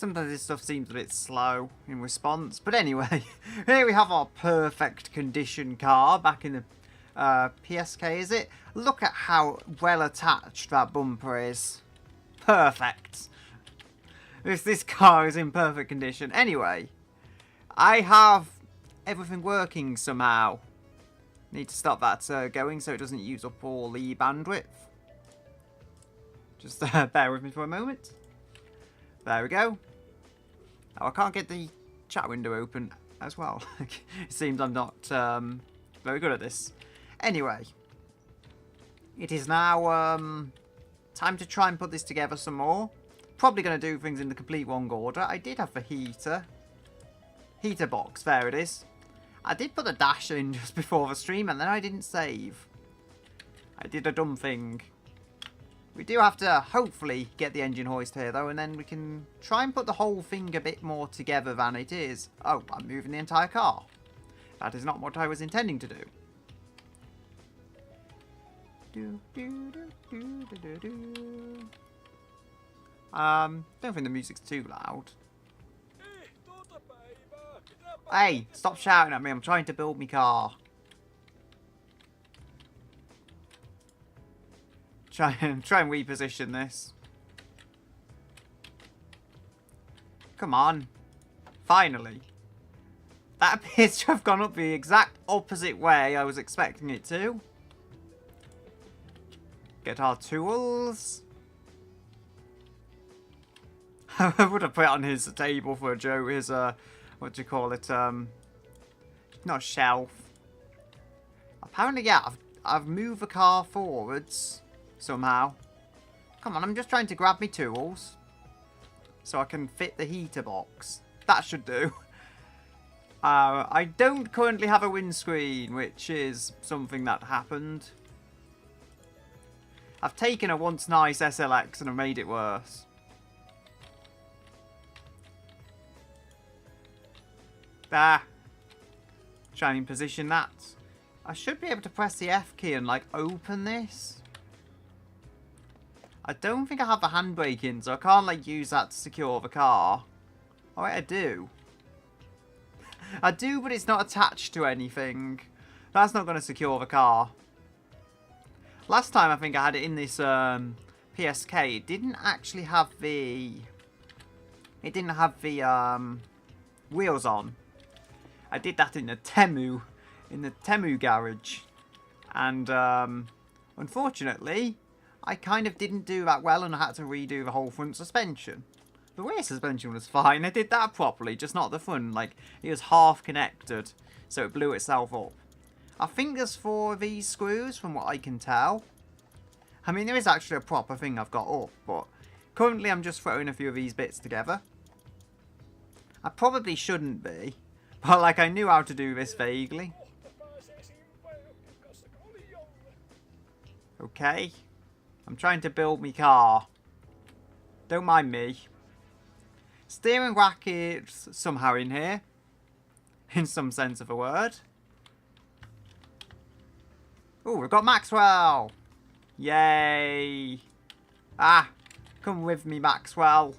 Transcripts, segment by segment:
Sometimes this stuff seems a bit slow in response. But anyway, here we have our perfect condition car back in the PSK, is it? Look at how well attached that bumper is. Perfect. This car is in perfect condition. Anyway, I have everything working somehow. Need to stop that going so it doesn't use up all the bandwidth. Just bear with me for a moment. There we go. Oh, I can't get the chat window open as well. It seems I'm not very good at this. Anyway, it is now time to try and put this together some more. Probably going to do things in the complete wrong order. I did have the heater box. There it is. I did put the dash in just before the stream and then I didn't save. I did a dumb thing. We do have to hopefully get the engine hoist here though, and then we can try and put the whole thing a bit more together than it is. Oh, I'm moving the entire car. That is not what I was intending to do. Don't think the music's too loud. Hey, stop shouting at me. I'm trying to build my car. Try and reposition this. Come on. Finally. That appears to have gone up the exact opposite way I was expecting it to. Get our tools. I would have put it on his table for a joke. His, what do you call it? Not a shelf. Apparently, yeah, I've moved the car forwards. Somehow. Come on, I'm just trying to grab my tools. So I can fit the heater box. That should do. I don't currently have a windscreen, which is something that happened. I've taken a once nice SLX and I've made it worse. There. Try and position that. I should be able to press the F key and, like, open this. I don't think I have the handbrake in, so I can't, like, use that to secure the car. Oh, wait, I do. I do, but it's not attached to anything. That's not going to secure the car. Last time, I think I had it in this PSK. It didn't actually have the... It didn't have the wheels on. I did that in the Temu garage. And, unfortunately... I kind of didn't do that well and I had to redo the whole front suspension. The rear suspension was fine. I did that properly, just not the front. Like, it was half connected, so it blew itself up. I think there's 4 of these screws from what I can tell. I mean, there is actually a proper thing I've got up, but currently I'm just throwing a few of these bits together. I probably shouldn't be, but like I knew how to do this vaguely. Okay. I'm trying to build my car. Don't mind me. Steering rack is somehow in here. In some sense of a word. Oh, we've got Maxwell. Yay. Ah, come with me, Maxwell.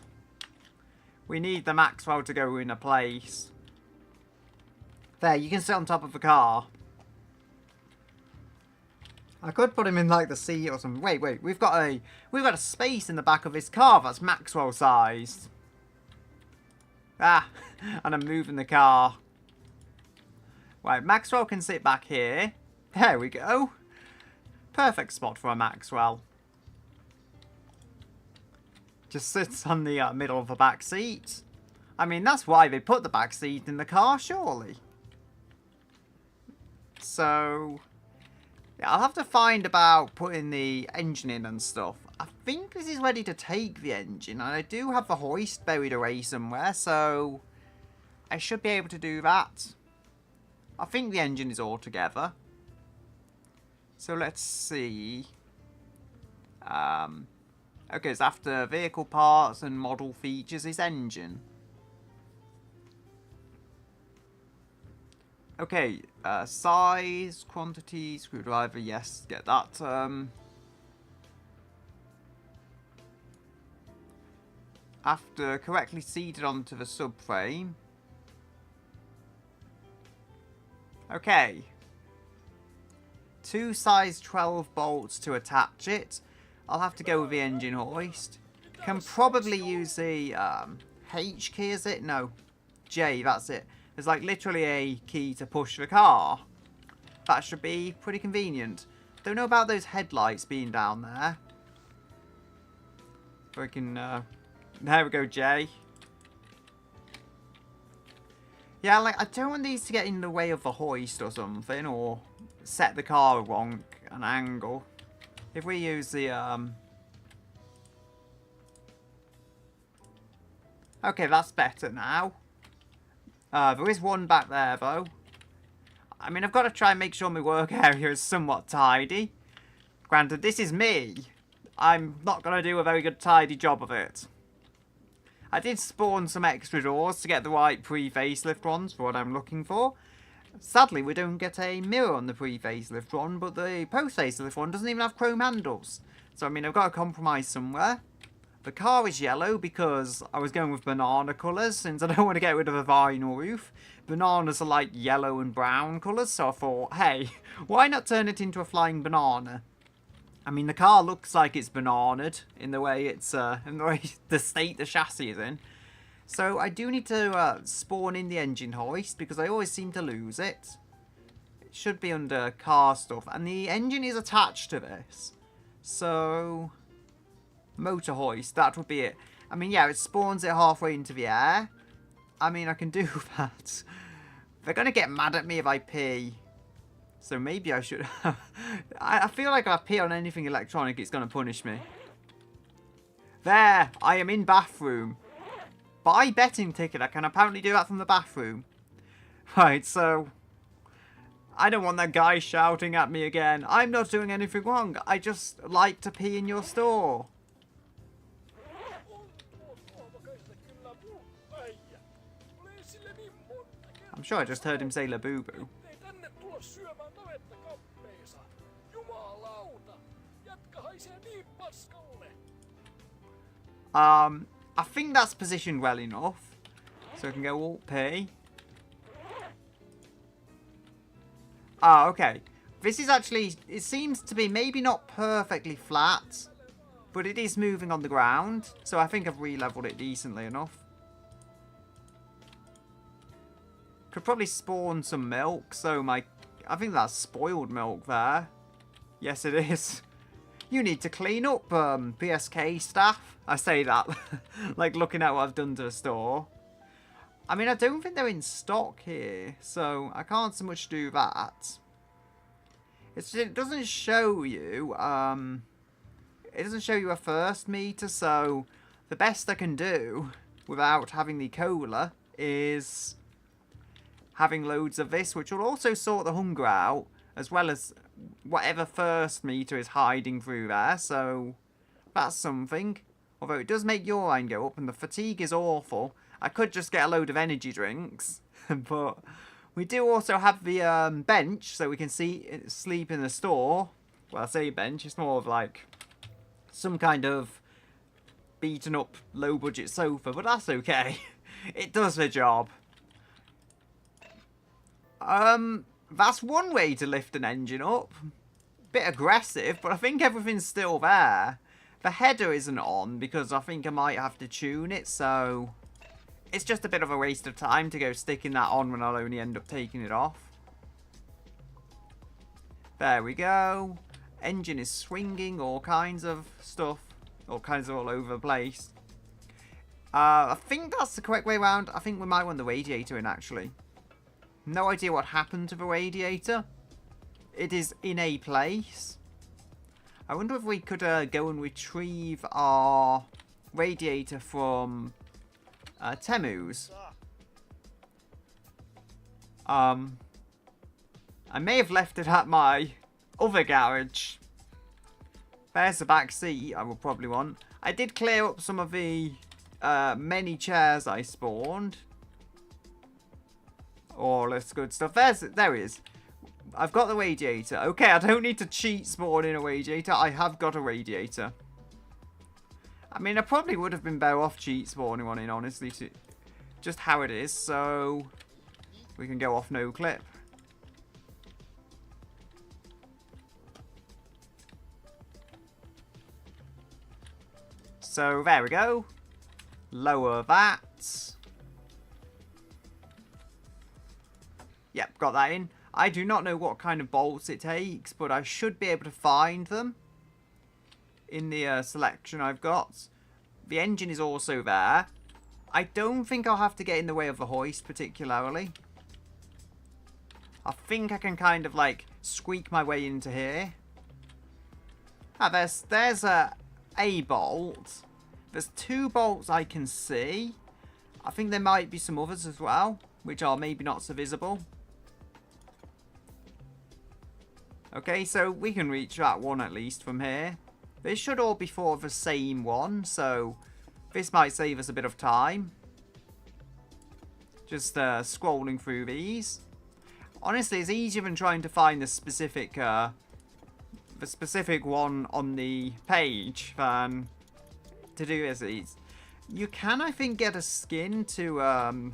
We need the Maxwell to go in a place. There, you can sit on top of the car. I could put him in like the seat or something. Wait, we've got a space in the back of this car that's Maxwell sized. Ah, and I'm moving the car. Right, Maxwell can sit back here. There we go. Perfect spot for a Maxwell. Just sits on the middle of the back seat. I mean, that's why they put the back seat in the car, surely. So... yeah, I'll have to find about putting the engine in and stuff. I think this is ready to take the engine. And I do have the hoist buried away somewhere, so... I should be able to do that. I think the engine is all together. So let's see. Okay, it's after vehicle parts and model features is engine. Okay, size, quantity, screwdriver, yes, get that. after correctly seated onto the subframe. Okay. 2 size 12 bolts to attach it. I'll have to go with the engine hoist. Can probably use the H key, is it? No. J, that's it. There's like literally a key to push the car. That should be pretty convenient. Don't know about those headlights being down there. We can, there we go, J. Yeah, like, I don't want these to get in the way of the hoist or something, or set the car wrong, an angle. If we use the, okay, that's better now. There is one back there, though. I mean, I've got to try and make sure my work area is somewhat tidy. Granted, this is me. I'm not going to do a very good tidy job of it. I did spawn some extra doors to get the right pre-facelift ones for what I'm looking for. Sadly, we don't get a mirror on the pre-facelift one, but the post-facelift one doesn't even have chrome handles. So, I mean, I've got to compromise somewhere. The car is yellow because I was going with banana colours, since I don't want to get rid of a vinyl roof. Bananas are like yellow and brown colours, so I thought, hey, why not turn it into a flying banana? I mean, the car looks like it's bananaed in the way it's, in the way the state the chassis is in. So I do need to spawn in the engine hoist because I always seem to lose it. It should be under car stuff, and the engine is attached to this. So motor hoist, that would be it. I mean, yeah, it spawns it halfway into the air. I mean, I can do that. They're gonna get mad at me if I pee. So maybe I should... I feel like if I pee on anything electronic, it's going to punish me. There! I am in bathroom. Buy betting ticket. I can apparently do that from the bathroom. Right, so... I don't want that guy shouting at me again. I'm not doing anything wrong. I just like to pee in your store. I'm sure I just heard him say Labubu. I think that's positioned well enough. So I can go Alt P. Ah, okay. This is actually, it seems to be maybe not perfectly flat, but it is moving on the ground. So I think I've re-leveled it decently enough. Could probably spawn some milk. So I think that's spoiled milk there. Yes, it is. You need to clean up, PSK staff. I say that like looking at what I've done to the store. I mean, I don't think they're in stock here, so I can't so much do that. It doesn't show you, it doesn't show you a first meter, so the best I can do without having the cola is having loads of this, which will also sort the hunger out, as well as whatever first meter is hiding through there, so that's something. Although it does make your line go up, and the fatigue is awful. I could just get a load of energy drinks, but we do also have the bench, so we can sleep in the store. Well, I say bench, it's more of like some kind of beaten up low budget sofa, but that's okay. It does the job. That's one way to lift an engine up. Bit aggressive, but I think everything's still there. The header isn't on because I think I might have to tune it, so it's just a bit of a waste of time to go sticking that on when I'll only end up taking it off. There we go. Engine is swinging, all kinds of stuff. All kinds of all over the place. I think that's the correct way around. I think we might want the radiator in, actually. No idea what happened to the radiator. It is in a place. I wonder if we could go and retrieve our radiator from Temu's. I may have left it at my other garage. There's the back seat I will probably want. I did clear up some of the many chairs I spawned. All this good stuff. There it is. I've got the radiator. Okay, I don't need to cheat spawning a radiator. I have got a radiator. I mean, I probably would have been better off cheat spawning one in, honestly, to just how it is, so we can go off no clip. So there we go. Lower that. Yep, got that in. I do not know what kind of bolts it takes, but I should be able to find them in the selection I've got. The engine is also there. I don't think I'll have to get in the way of the hoist particularly. I think I can kind of like squeak my way into here. Ah, there's a bolt. There's 2 bolts I can see. I think there might be some others as well, which are maybe not so visible. Okay, so we can reach that one at least from here. They should all be for the same one, so this might save us a bit of time. Just scrolling through these. Honestly, it's easier than trying to find the specific one on the page than to do this. You can, I think, get a skin to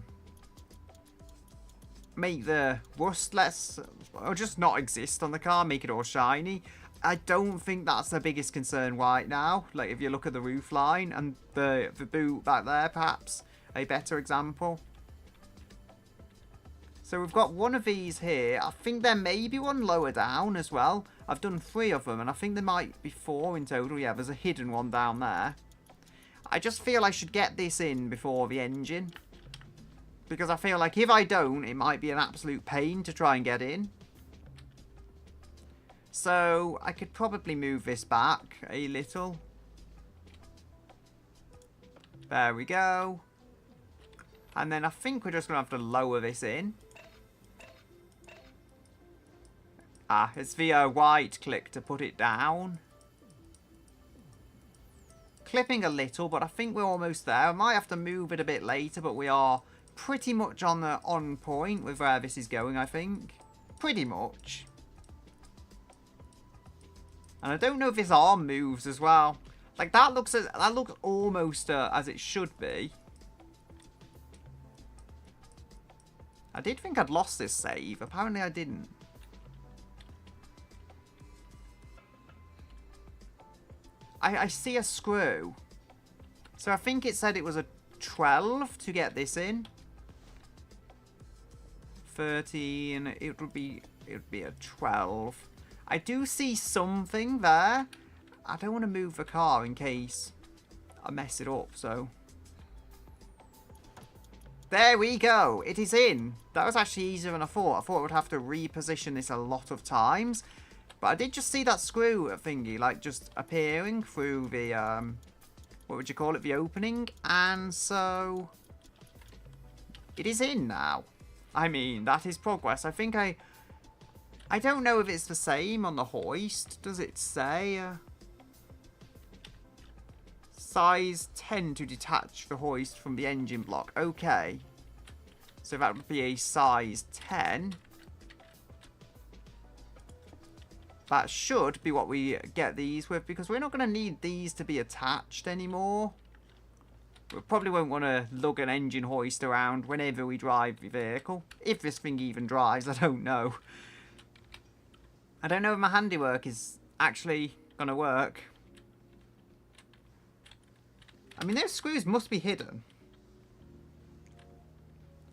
make the rust less, or just not exist on the car, make it all shiny. I don't think that's the biggest concern right now. Like, if you look at the roof line and the boot back there, perhaps a better example. So we've got one of these here. I think there may be one lower down as well. I've done 3 of them, and I think there might be 4 in total. Yeah, there's a hidden one down there. I just feel I should get this in before the engine. Because I feel like if I don't, it might be an absolute pain to try and get in. So I could probably move this back a little. There we go. And then I think we're just going to have to lower this in. Ah, it's the right click to put it down. Clipping a little, but I think we're almost there. I might have to move it a bit later, but we are pretty much on point with where this is going, I think. Pretty much. And I don't know if this arm moves as well. Like, that looks almost as it should be. I did think I'd lost this save. Apparently I didn't. I see a screw. So I think it said it was a 12 to get this in. 13, it would be a 12. I do see something there. I don't want to move the car in case I mess it up, so. There we go. It is in. That was actually easier than I thought. I thought I would have to reposition this a lot of times. But I did just see that screw thingy, like, just appearing through the, what would you call it, the opening. And so, it is in now. I mean, that is progress. I think I don't know if it's the same on the hoist. Does it say? Size 10 to detach the hoist from the engine block. Okay. So that would be a size 10. That should be what we get these with, because we're not going to need these to be attached anymore. We probably won't want to lug an engine hoist around whenever we drive the vehicle. If this thing even drives, I don't know. I don't know if my handiwork is actually going to work. I mean, those screws must be hidden.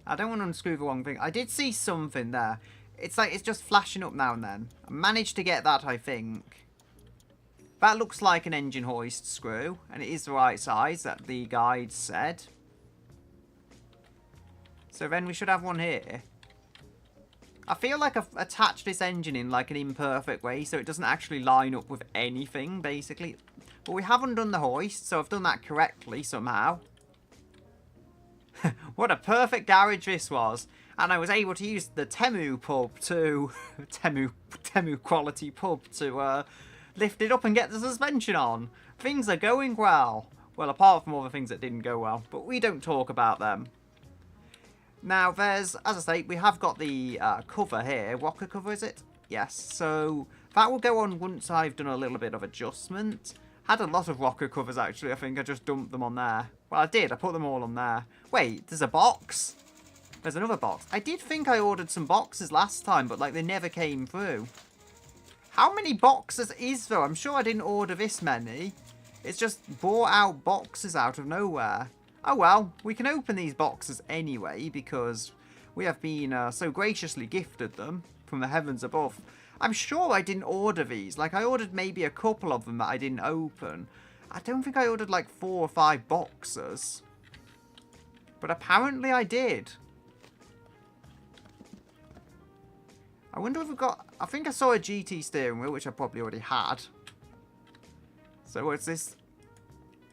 I don't want to unscrew the wrong thing. I did see something there. It's like it's just flashing up now and then. I managed to get that, I think. That looks like an engine hoist screw. And it is the right size that the guide said. So then we should have one here. I feel like I've attached this engine in like an imperfect way, so it doesn't actually line up with anything, basically. But we haven't done the hoist, so I've done that correctly somehow. What a perfect garage this was. And I was able to use the Temu pub to... Temu quality pub to lift it up and get the suspension on. Things are going well. Well, apart from all the things that didn't go well. But we don't talk about them. Now, there's... As I say, we have got the cover here. Rocker cover, is it? Yes. So, that will go on once I've done a little bit of adjustment. Had a lot of rocker covers, actually. I think I just dumped them on there. Well, I did. I put them all on there. Wait, there's a box? There's another box. I did think I ordered some boxes last time, but, like, they never came through. How many boxes is there? I'm sure I didn't order this many. It's just brought out boxes out of nowhere. Oh, well. We can open these boxes anyway, because we have been so graciously gifted them from the heavens above. I'm sure I didn't order these. Like, I ordered maybe a couple of them that I didn't open. I don't think I ordered, like, 4 or 5 boxes. But apparently I did. I wonder if we've got... I think I saw a GT steering wheel, which I probably already had. So what's this?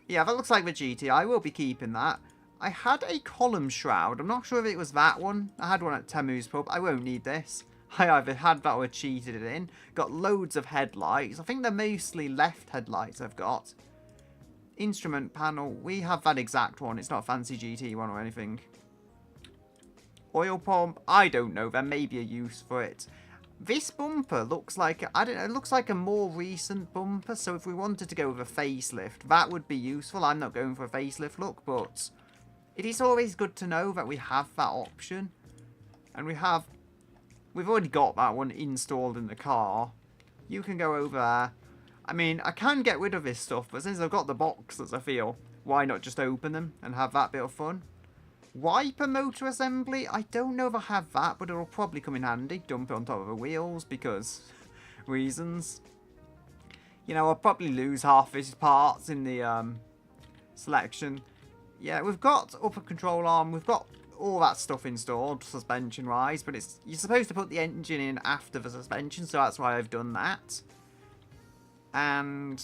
Yeah, that looks like the GT. I will be keeping that. I had a column shroud. I'm not sure if it was that one. I had one at Temu's pub. I won't need this. I either had that or cheated it in. Got loads of headlights. I think they're mostly left headlights I've got. Instrument panel. We have that exact one. It's not a fancy GT one or anything. Oil pump. I don't know. There may be a use for it. This bumper looks like, I don't know, it looks like a more recent bumper. So if we wanted to go with a facelift, that would be useful. I'm not going for a facelift look, but it is always good to know that we have that option. And we've already got that one installed in the car. You can go over there. I mean, I can get rid of this stuff, but since I've got the boxes, I feel, why not just open them and have that bit of fun? Wiper motor assembly? I don't know if I have that, but it'll probably come in handy. Dump it on top of the wheels, because reasons. You know, I'll probably lose half his parts in the selection. Yeah, we've got upper control arm. We've got all that stuff installed, suspension-wise, but you're supposed to put the engine in after the suspension, so that's why I've done that. And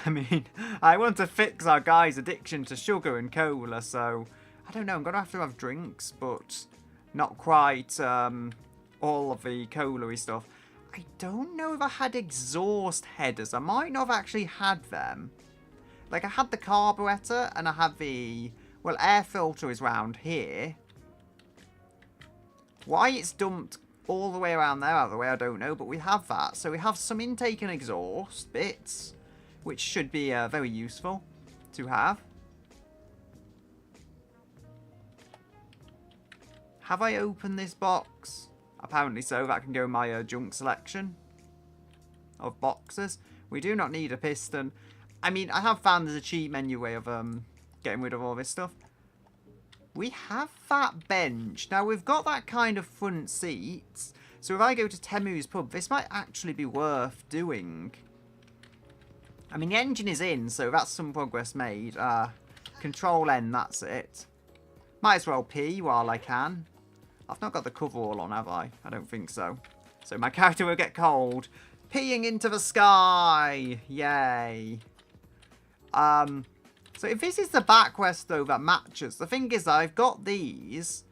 I mean, I want to fix our guy's addiction to sugar and cola, so I don't know, I'm going to have drinks, but not quite all of the cola-y stuff. I don't know if I had exhaust headers. I might not have actually had them. Like, I had the carburetor, and I had the, well, air filter is round here. Why it's dumped all the way around there out of the way, I don't know, but we have that. So we have some intake and exhaust bits, which should be very useful to have. Have I opened this box? Apparently so. That can go in my junk selection of boxes. We do not need a piston. I mean, I have found there's a cheap menu way of getting rid of all this stuff. We have that bench. Now, we've got that kind of front seats. So if I go to Temu's pub, this might actually be worth doing. I mean, the engine is in, so that's some progress made. Control N, that's it. Might as well pee while I can. I've not got the coverall on, have I? I don't think so. So my character will get cold. Peeing into the sky! Yay. So if this is the backrest, though, that matches, the thing is that I've got these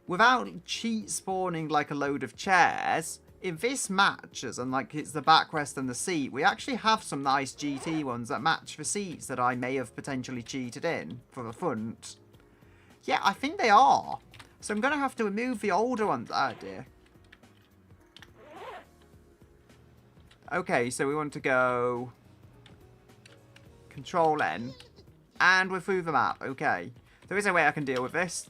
without cheat spawning like a load of chairs. If this matches and like it's the backrest and the seat, we actually have some nice GT ones that match the seats that I may have potentially cheated in for the front. Yeah, I think they are. So I'm going to have to remove the older ones. Oh, dear. Okay, so we want to go Control N. And we're through the map. Okay. There is a way I can deal with this.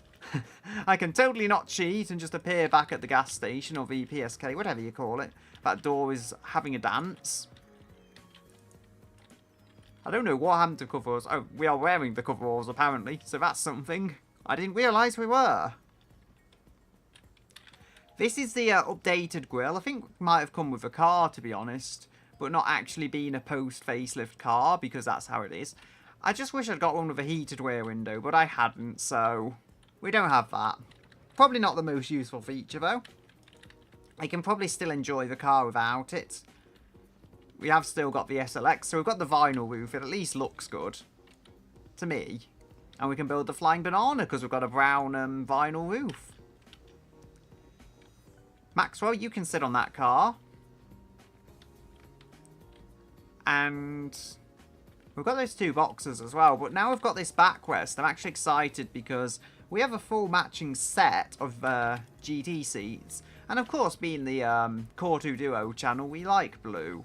I can totally not cheat and just appear back at the gas station or the PSK, whatever you call it. That door is having a dance. I don't know what happened to coveralls. Oh, we are wearing the coveralls apparently, so that's something. I didn't realise we were. This is the updated grille. I think it might have come with a car, to be honest, but not actually being a post-facelift car, because that's how it is. I just wish I'd got one with a heated rear window, but I hadn't, so we don't have that. Probably not the most useful feature, though. I can probably still enjoy the car without it. We have still got the SLX, so we've got the vinyl roof. It at least looks good, to me. And we can build the flying banana, because we've got a brown vinyl roof. Maxwell, you can sit on that car. And we've got those two boxes as well. But now we've got this backrest. I'm actually excited because we have a full matching set of GT seats. And of course, being the Core 2 Duo channel, we like blue.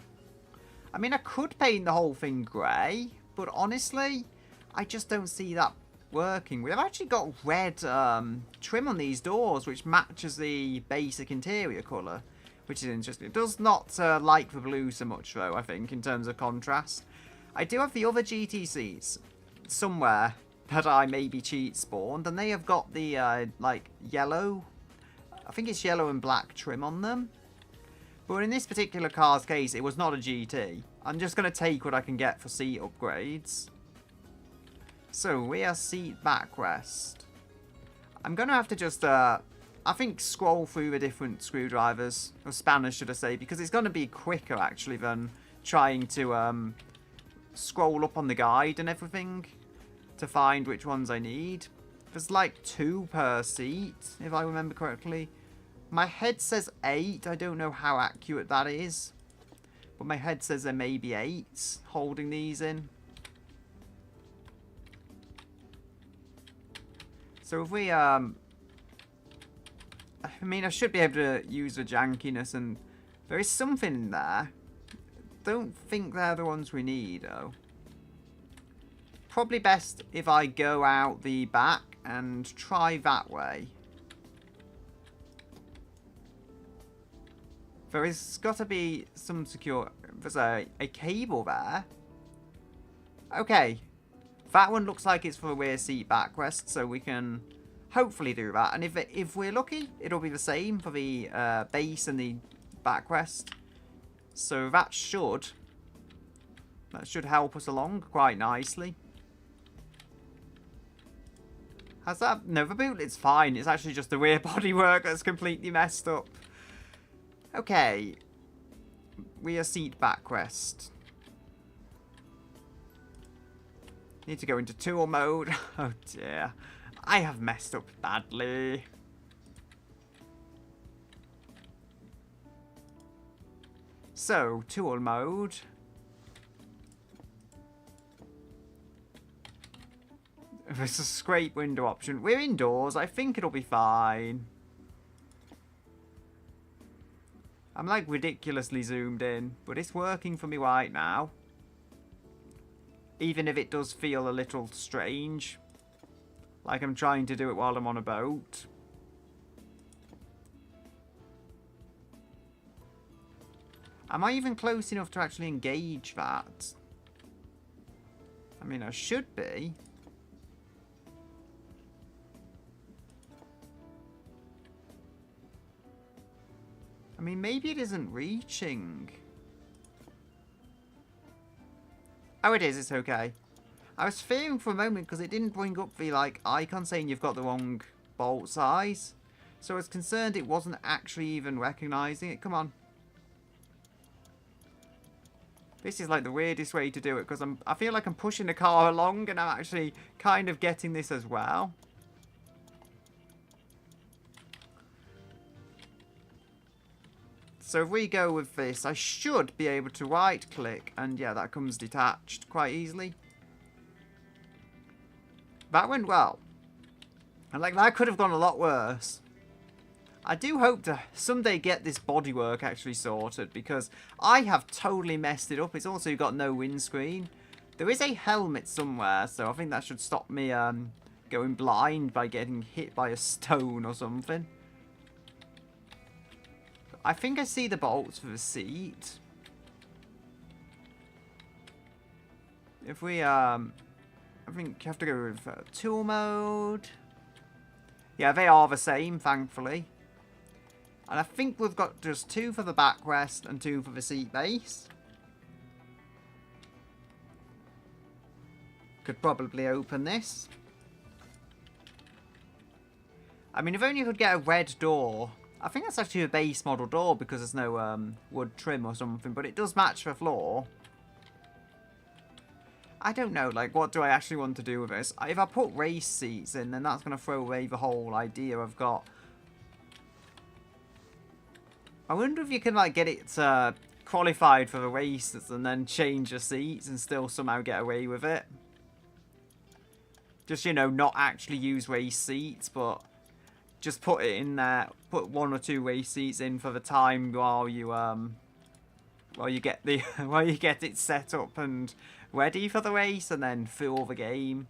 I mean, I could paint the whole thing grey, but honestly, I just don't see that working. We've actually got red trim on these doors, which matches the basic interior colour, which is interesting. It does not like the blue so much, though, I think, in terms of contrast. I do have the other GTCs somewhere that I maybe cheat spawned, and they have got the, like, yellow, I think it's yellow and black trim on them. But in this particular car's case, it was not a GT. I'm just going to take what I can get for seat upgrades. So, we are seat backrest. I'm going to have to just, I think, scroll through the different screwdrivers, or spanners, should I say, because it's going to be quicker, actually, than trying to scroll up on the guide and everything to find which ones I need. There's like 2 per seat, if I remember correctly. My head says 8. I don't know how accurate that is. But my head says there may be 8 holding these in. So if we, I mean, I should be able to use the jankiness, and there is something in there. Don't think they're the ones we need, though. Probably best if I go out the back and try that way. There has got to be some secure... There's a cable there. Okay. That one looks like it's for the rear seat backrest, so we can hopefully do that. And if we're lucky, it'll be the same for the base and the backrest. So that should help us along quite nicely. Has that... No, the bootlet's fine. It's actually just the rear bodywork that's completely messed up. Okay. Rear seat backrest. Need to go into tool mode. Oh dear. I have messed up badly. So, tool mode. There's a scrape window option. We're indoors. I think it'll be fine. I'm like ridiculously zoomed in, but it's working for me right now. Even if it does feel a little strange. Like I'm trying to do it while I'm on a boat. Am I even close enough to actually engage that? I mean, I should be. I mean, maybe it isn't reaching. Oh, it is. It's okay. I was fearing for a moment because it didn't bring up the, like, icon saying you've got the wrong bolt size. So I was concerned it wasn't actually even recognizing it. Come on. This is, like, the weirdest way to do it because I feel like I'm pushing the car along and I'm actually kind of getting this as well. So if we go with this, I should be able to right click and yeah, that comes detached quite easily. That went well. And like, that could have gone a lot worse. I do hope to someday get this bodywork actually sorted because I have totally messed it up. It's also got no windscreen. There is a helmet somewhere, so I think that should stop me going blind by getting hit by a stone or something. I think I see the bolts for the seat. If we, I think you have to go with tool mode. Yeah, they are the same, thankfully. And I think we've got just 2 for the backrest and 2 for the seat base. Could probably open this. I mean, if only you could get a red door. I think that's actually a base model door because there's no wood trim or something, but it does match the floor. I don't know, like, what do I actually want to do with this? If I put race seats in, then that's going to throw away the whole idea I've got. I wonder if you can, like, get it qualified for the races and then change the seats and still somehow get away with it. Just, you know, not actually use race seats, but just put it in there, put 1 or 2 race seats in for the time while you while you get the while you get it set up and ready for the race, and then fool the game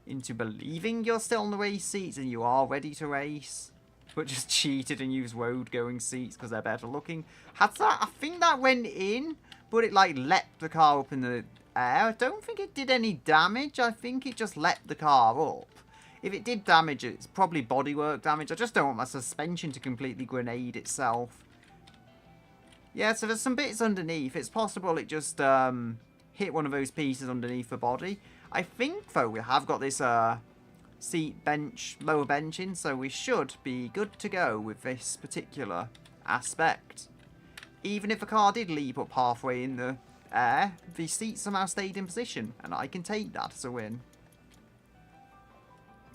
into believing you're still on the race seats and you are ready to race, but just cheated and used road going seats because they're better looking. Has that? I think that went in, but it like leapt the car up in the air. I don't think it did any damage. I think it just leapt the car up. If it did damage, it's probably bodywork damage. I just don't want my suspension to completely grenade itself. Yeah, so there's some bits underneath. It's possible it just hit one of those pieces underneath the body. I think, though, we have got this seat bench, lower bench in, so we should be good to go with this particular aspect. Even if the car did leap up halfway in the air, the seat somehow stayed in position, and I can take that as a win.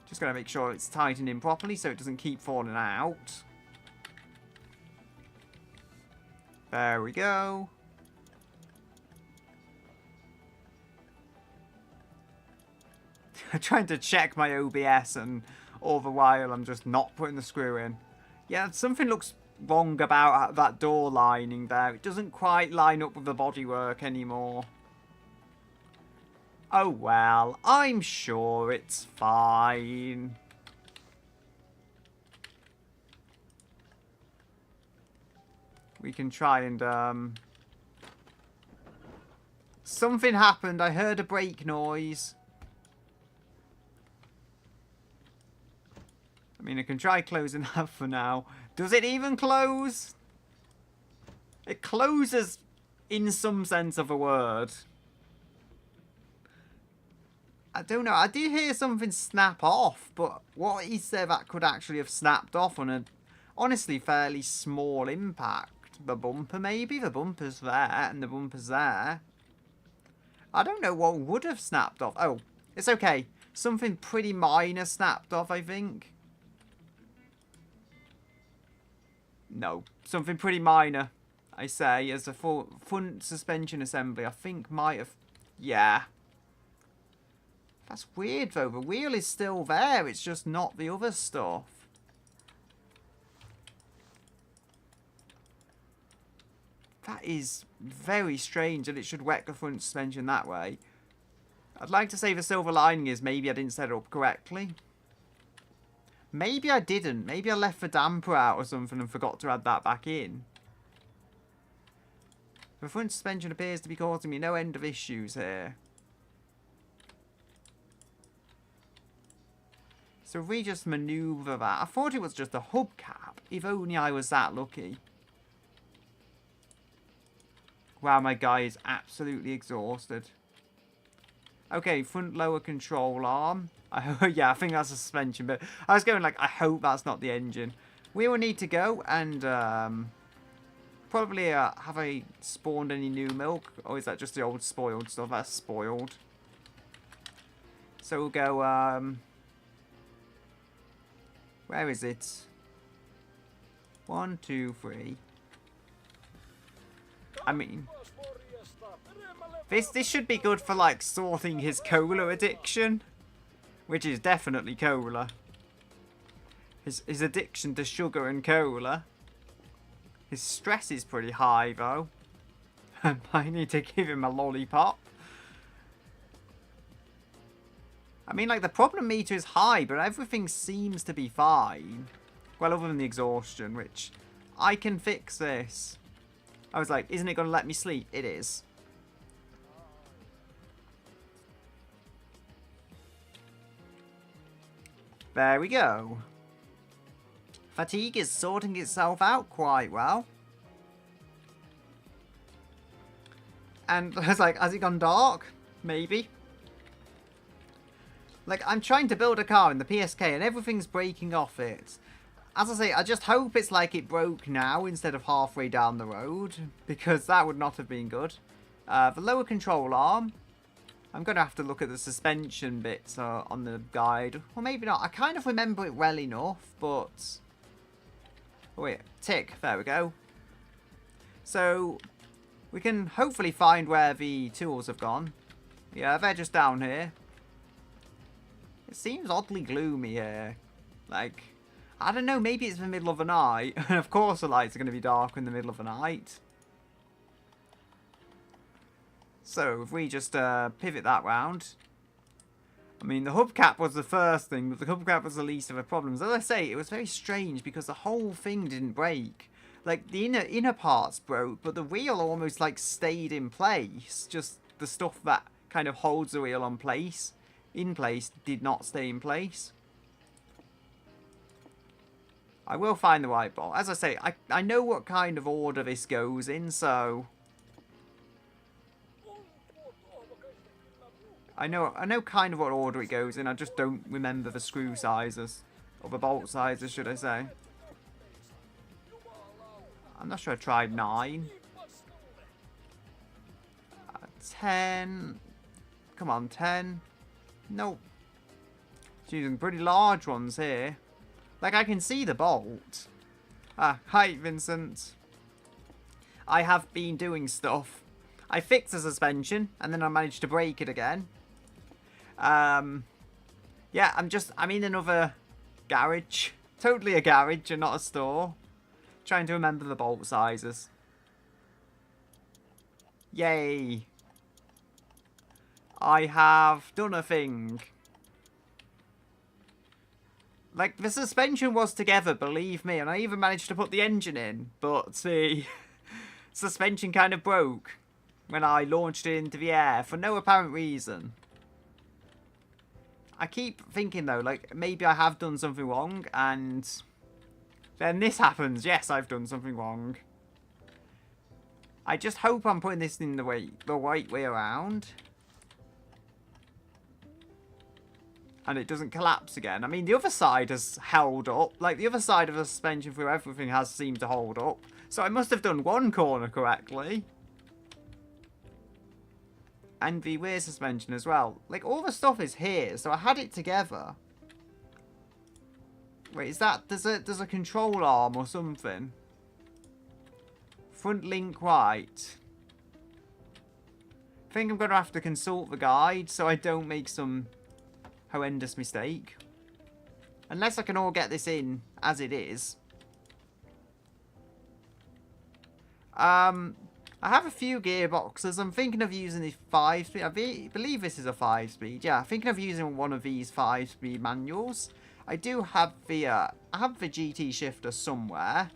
Just going to make sure it's tightened in properly so it doesn't keep falling out. There we go. I'm trying to check my OBS, and all the while I'm just not putting the screw in. Yeah, something looks wrong about that door lining there. It doesn't quite line up with the bodywork anymore. Oh well, I'm sure it's fine. We can try and, something happened. I heard a brake noise. I mean, I can try closing that for now. Does it even close? It closes in some sense of a word. I don't know. I did hear something snap off, but what is there that could actually have snapped off on a, honestly, fairly small impact? The bumper, maybe? The bumper's there, and the bumper's there. I don't know what would have snapped off. Oh, it's okay. Something pretty minor snapped off, I think. No, something pretty minor, I say, as a full front suspension assembly, I think might have... Yeah. That's weird, though. The wheel is still there. It's just not the other stuff. That is very strange that it should wreck the front suspension that way. I'd like to say the silver lining is maybe I didn't set it up correctly. Maybe I didn't. Maybe I left the damper out or something and forgot to add that back in. The front suspension appears to be causing me no end of issues here. So if we just manoeuvre that. I thought it was just a hubcap. If only I was that lucky. Wow, my guy is absolutely exhausted. Okay, front lower control arm. Yeah, I think that's a suspension, but I was going like, I hope that's not the engine. We will need to go and probably have I spawned any new milk? Or is that just the old spoiled stuff? That's spoiled. So we'll go, where is it? 1, 2, 3. I mean, this should be good for like sorting his cola addiction, which is definitely cola. His addiction to sugar and cola. His stress is pretty high though. I might need to give him a lollipop. I mean, like, the problem meter is high, but everything seems to be fine. Well, other than the exhaustion, which I can fix this. I was like, isn't it going to let me sleep? It is. There we go. Fatigue is sorting itself out quite well. And I was like, has it gone dark? Maybe. Like, I'm trying to build a car in the PSK and everything's breaking off it. As I say, I just hope it's like it broke now instead of halfway down the road, because that would not have been good. The lower control arm. I'm going to have to look at the suspension bits on the guide. Or maybe not. I kind of remember it well enough, but... Oh, wait. Tick. There we go. So, we can hopefully find where the tools have gone. Yeah, they're just down here. It seems oddly gloomy here. Like, I don't know, maybe it's the middle of the night. And of course the lights are going to be dark in the middle of the night. So if we just pivot that round. I mean, the hubcap was the first thing, but the hubcap was the least of the problems. As I say, it was very strange because the whole thing didn't break. Like, the inner parts broke, but the wheel almost, like, stayed in place. Just the stuff that kind of holds the wheel in place, did not stay in place. I will find the right bolt. As I say, I know what kind of order this goes in, so... I know kind of what order it goes in, I just don't remember the screw sizes. Or the bolt sizes, should I say. I'm not sure I tried 9. 10. Come on, 10. Nope. It's using pretty large ones here. Like, I can see the bolt. Ah, hi, Vincent. I have been doing stuff. I fixed the suspension, and then I managed to break it again. Yeah, I'm in another garage. Totally a garage and not a store. Trying to remember the bolt sizes. Yay. I have done a thing. Like, the suspension was together, believe me, and I even managed to put the engine in, but the suspension kind of broke when I launched it into the air for no apparent reason. I keep thinking, though, like, maybe I have done something wrong, and then this happens. Yes, I've done something wrong. I just hope I'm putting this in the right way around. And it doesn't collapse again. I mean, the other side has held up. Like, the other side of the suspension through everything has seemed to hold up. So I must have done one corner correctly. And the rear suspension as well. Like, all the stuff is here, so I had it together. Wait, is that... There's a control arm or something. Front link right. I think I'm going to have to consult the guide so I don't make some horrendous mistake. Unless I can all get this in as it is. I have a few gearboxes. I'm thinking of using the 5-speed. I believe this is a 5-speed. Yeah, I'm thinking of using one of these 5-speed manuals. I do have the I have the GT shifter somewhere.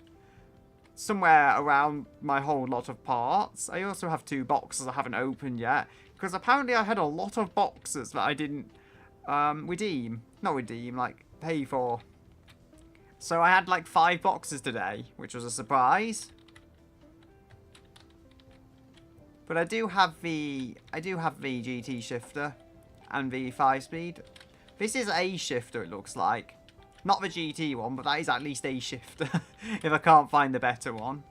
Somewhere around my whole lot of parts. I also have 2 boxes I haven't opened yet. Because apparently I had a lot of boxes that I didn't redeem. Not redeem, like pay for. So I had like 5 boxes today, which was a surprise. But I do have the GT shifter and the 5-speed. This is a shifter, it looks like. Not the GT one, but that is at least a shifter. If I can't find the better one.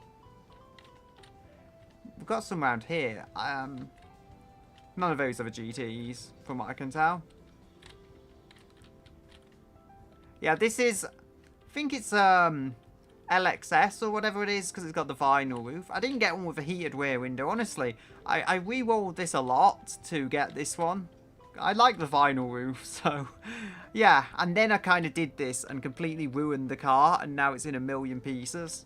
We've got some around here. None of those are the GTs, from what I can tell. Yeah, this is... I think it's LXS or whatever it is, because it's got the vinyl roof. I didn't get one with a heated rear window, honestly. I re-rolled this a lot to get this one. I like the vinyl roof, so... Yeah, and then I kind of did this and completely ruined the car, and now it's in a million pieces.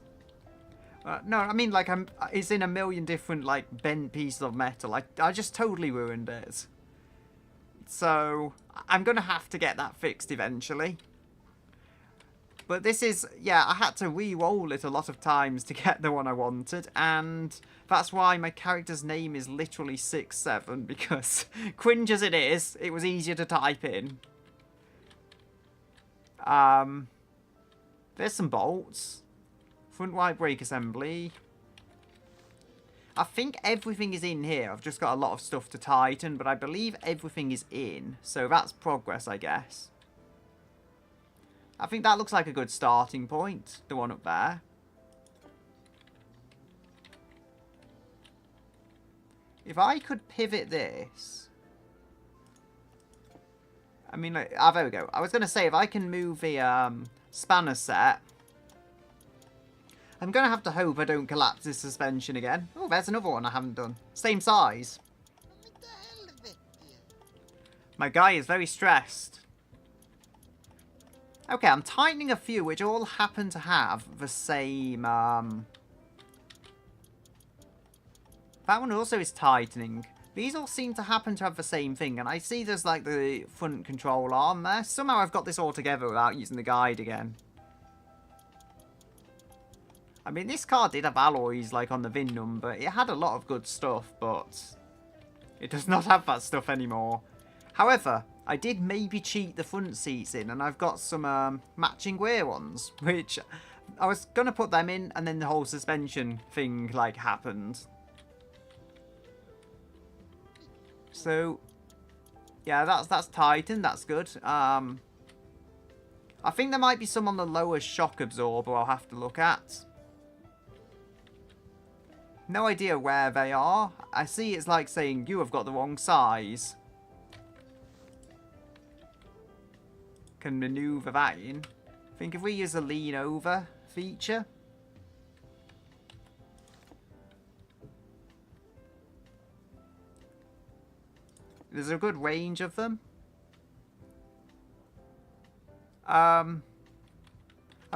No, I mean, like, it's in a million different, like, bent pieces of metal. I just totally ruined it. So, I'm going to have to get that fixed eventually. But this is, yeah, I had to re-roll it a lot of times to get the one I wanted, and that's why my character's name is literally 6-7, because cringe as it is, it was easier to type in. There's some bolts. Front right brake assembly. I think everything is in here. I've just got a lot of stuff to tighten, but I believe everything is in, so that's progress, I guess. I think that looks like a good starting point, the one up there. If I could pivot this... I mean, like, there we go. I was going to say, if I can move the spanner set... I'm going to have to hope I don't collapse this suspension again. Oh, there's another one I haven't done. Same size. My guy is very stressed. Okay, I'm tightening a few, which all happen to have the same, That one also is tightening. These all seem to happen to have the same thing, and I see there's like the front control arm there. Somehow I've got this all together without using the guide again. I mean, this car did have alloys like on the VIN number. It had a lot of good stuff, but it does not have that stuff anymore. However, I did maybe cheat the front seats in, and I've got some matching rear ones, which I was going to put them in, and then the whole suspension thing like happened. So, yeah, that's Titan. That's good. I think there might be some on the lower shock absorber I'll have to look at. No idea where they are. I see it's like saying, you have got the wrong size. Can maneuver that in. I think if we use a lean over feature. There's a good range of them. I've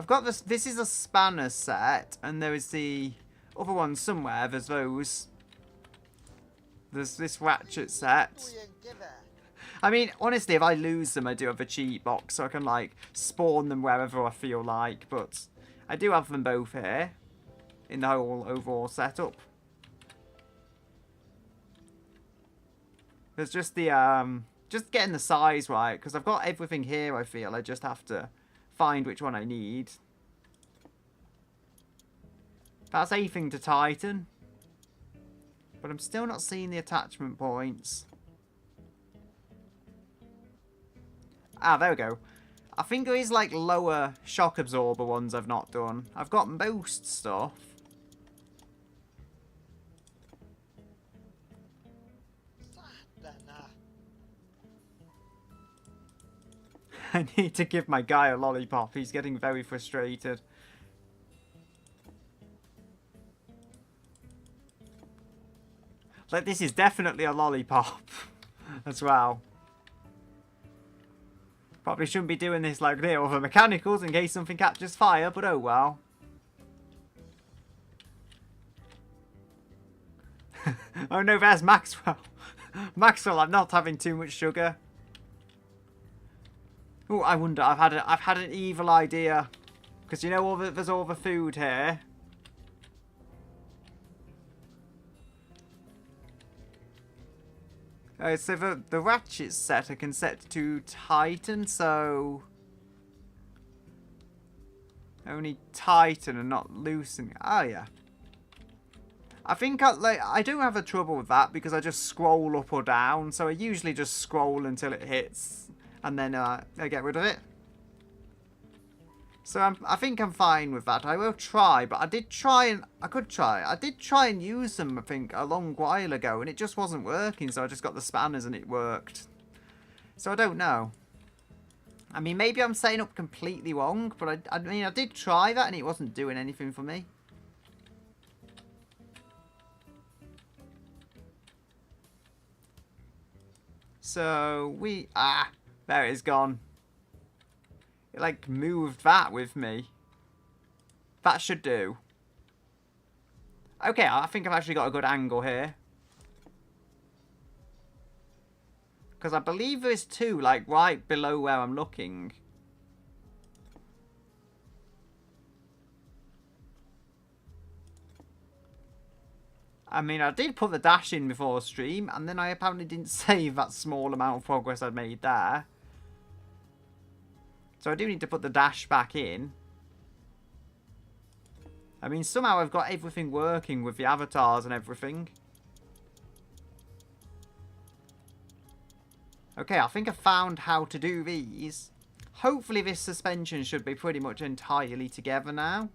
got this. This is a spanner set, and there is the other one somewhere. There's those. There's this ratchet set. I mean, honestly, if I lose them, I do have a cheat box, so I can like spawn them wherever I feel like. But I do have them both here in the whole overall setup. There's just the just getting the size right, because I've got everything here. I feel I just have to find which one I need. That's anything to Titan, but I'm still not seeing the attachment points. Ah, there we go. I think there is like lower shock absorber ones I've not done. I've got most stuff. I need to give my guy a lollipop. He's getting very frustrated. Like, this is definitely a lollipop as well. Probably shouldn't be doing this like near other mechanicals in case something catches fire, but oh well. Oh no, there's Maxwell. Maxwell, I'm not having too much sugar. Oh, I wonder. I've had an evil idea, because you know there's all the food here. So the ratchet set I can set to Titan, so only Titan and not loosen. Oh yeah. I think I don't have a trouble with that because I just scroll up or down. So I usually just scroll until it hits, and then I get rid of it. So I think I'm fine with that. I will try, but I did try and I did try and use them, I think, a long while ago, and it just wasn't working. So I just got the spanners and it worked. So I don't know. I mean, maybe I'm setting up completely wrong, but I mean, I did try that and it wasn't doing anything for me. So there it is gone. It like moved that with me. That should do. Okay, I think I've actually got a good angle here. Because I believe there's two, like right below where I'm looking. I mean, I did put the dash in before stream, and then I apparently didn't save that small amount of progress I'd made there. So I do need to put the dash back in. I mean, somehow I've got everything working with the avatars and everything. Okay, I think I found how to do these. Hopefully this suspension should be pretty much entirely together now.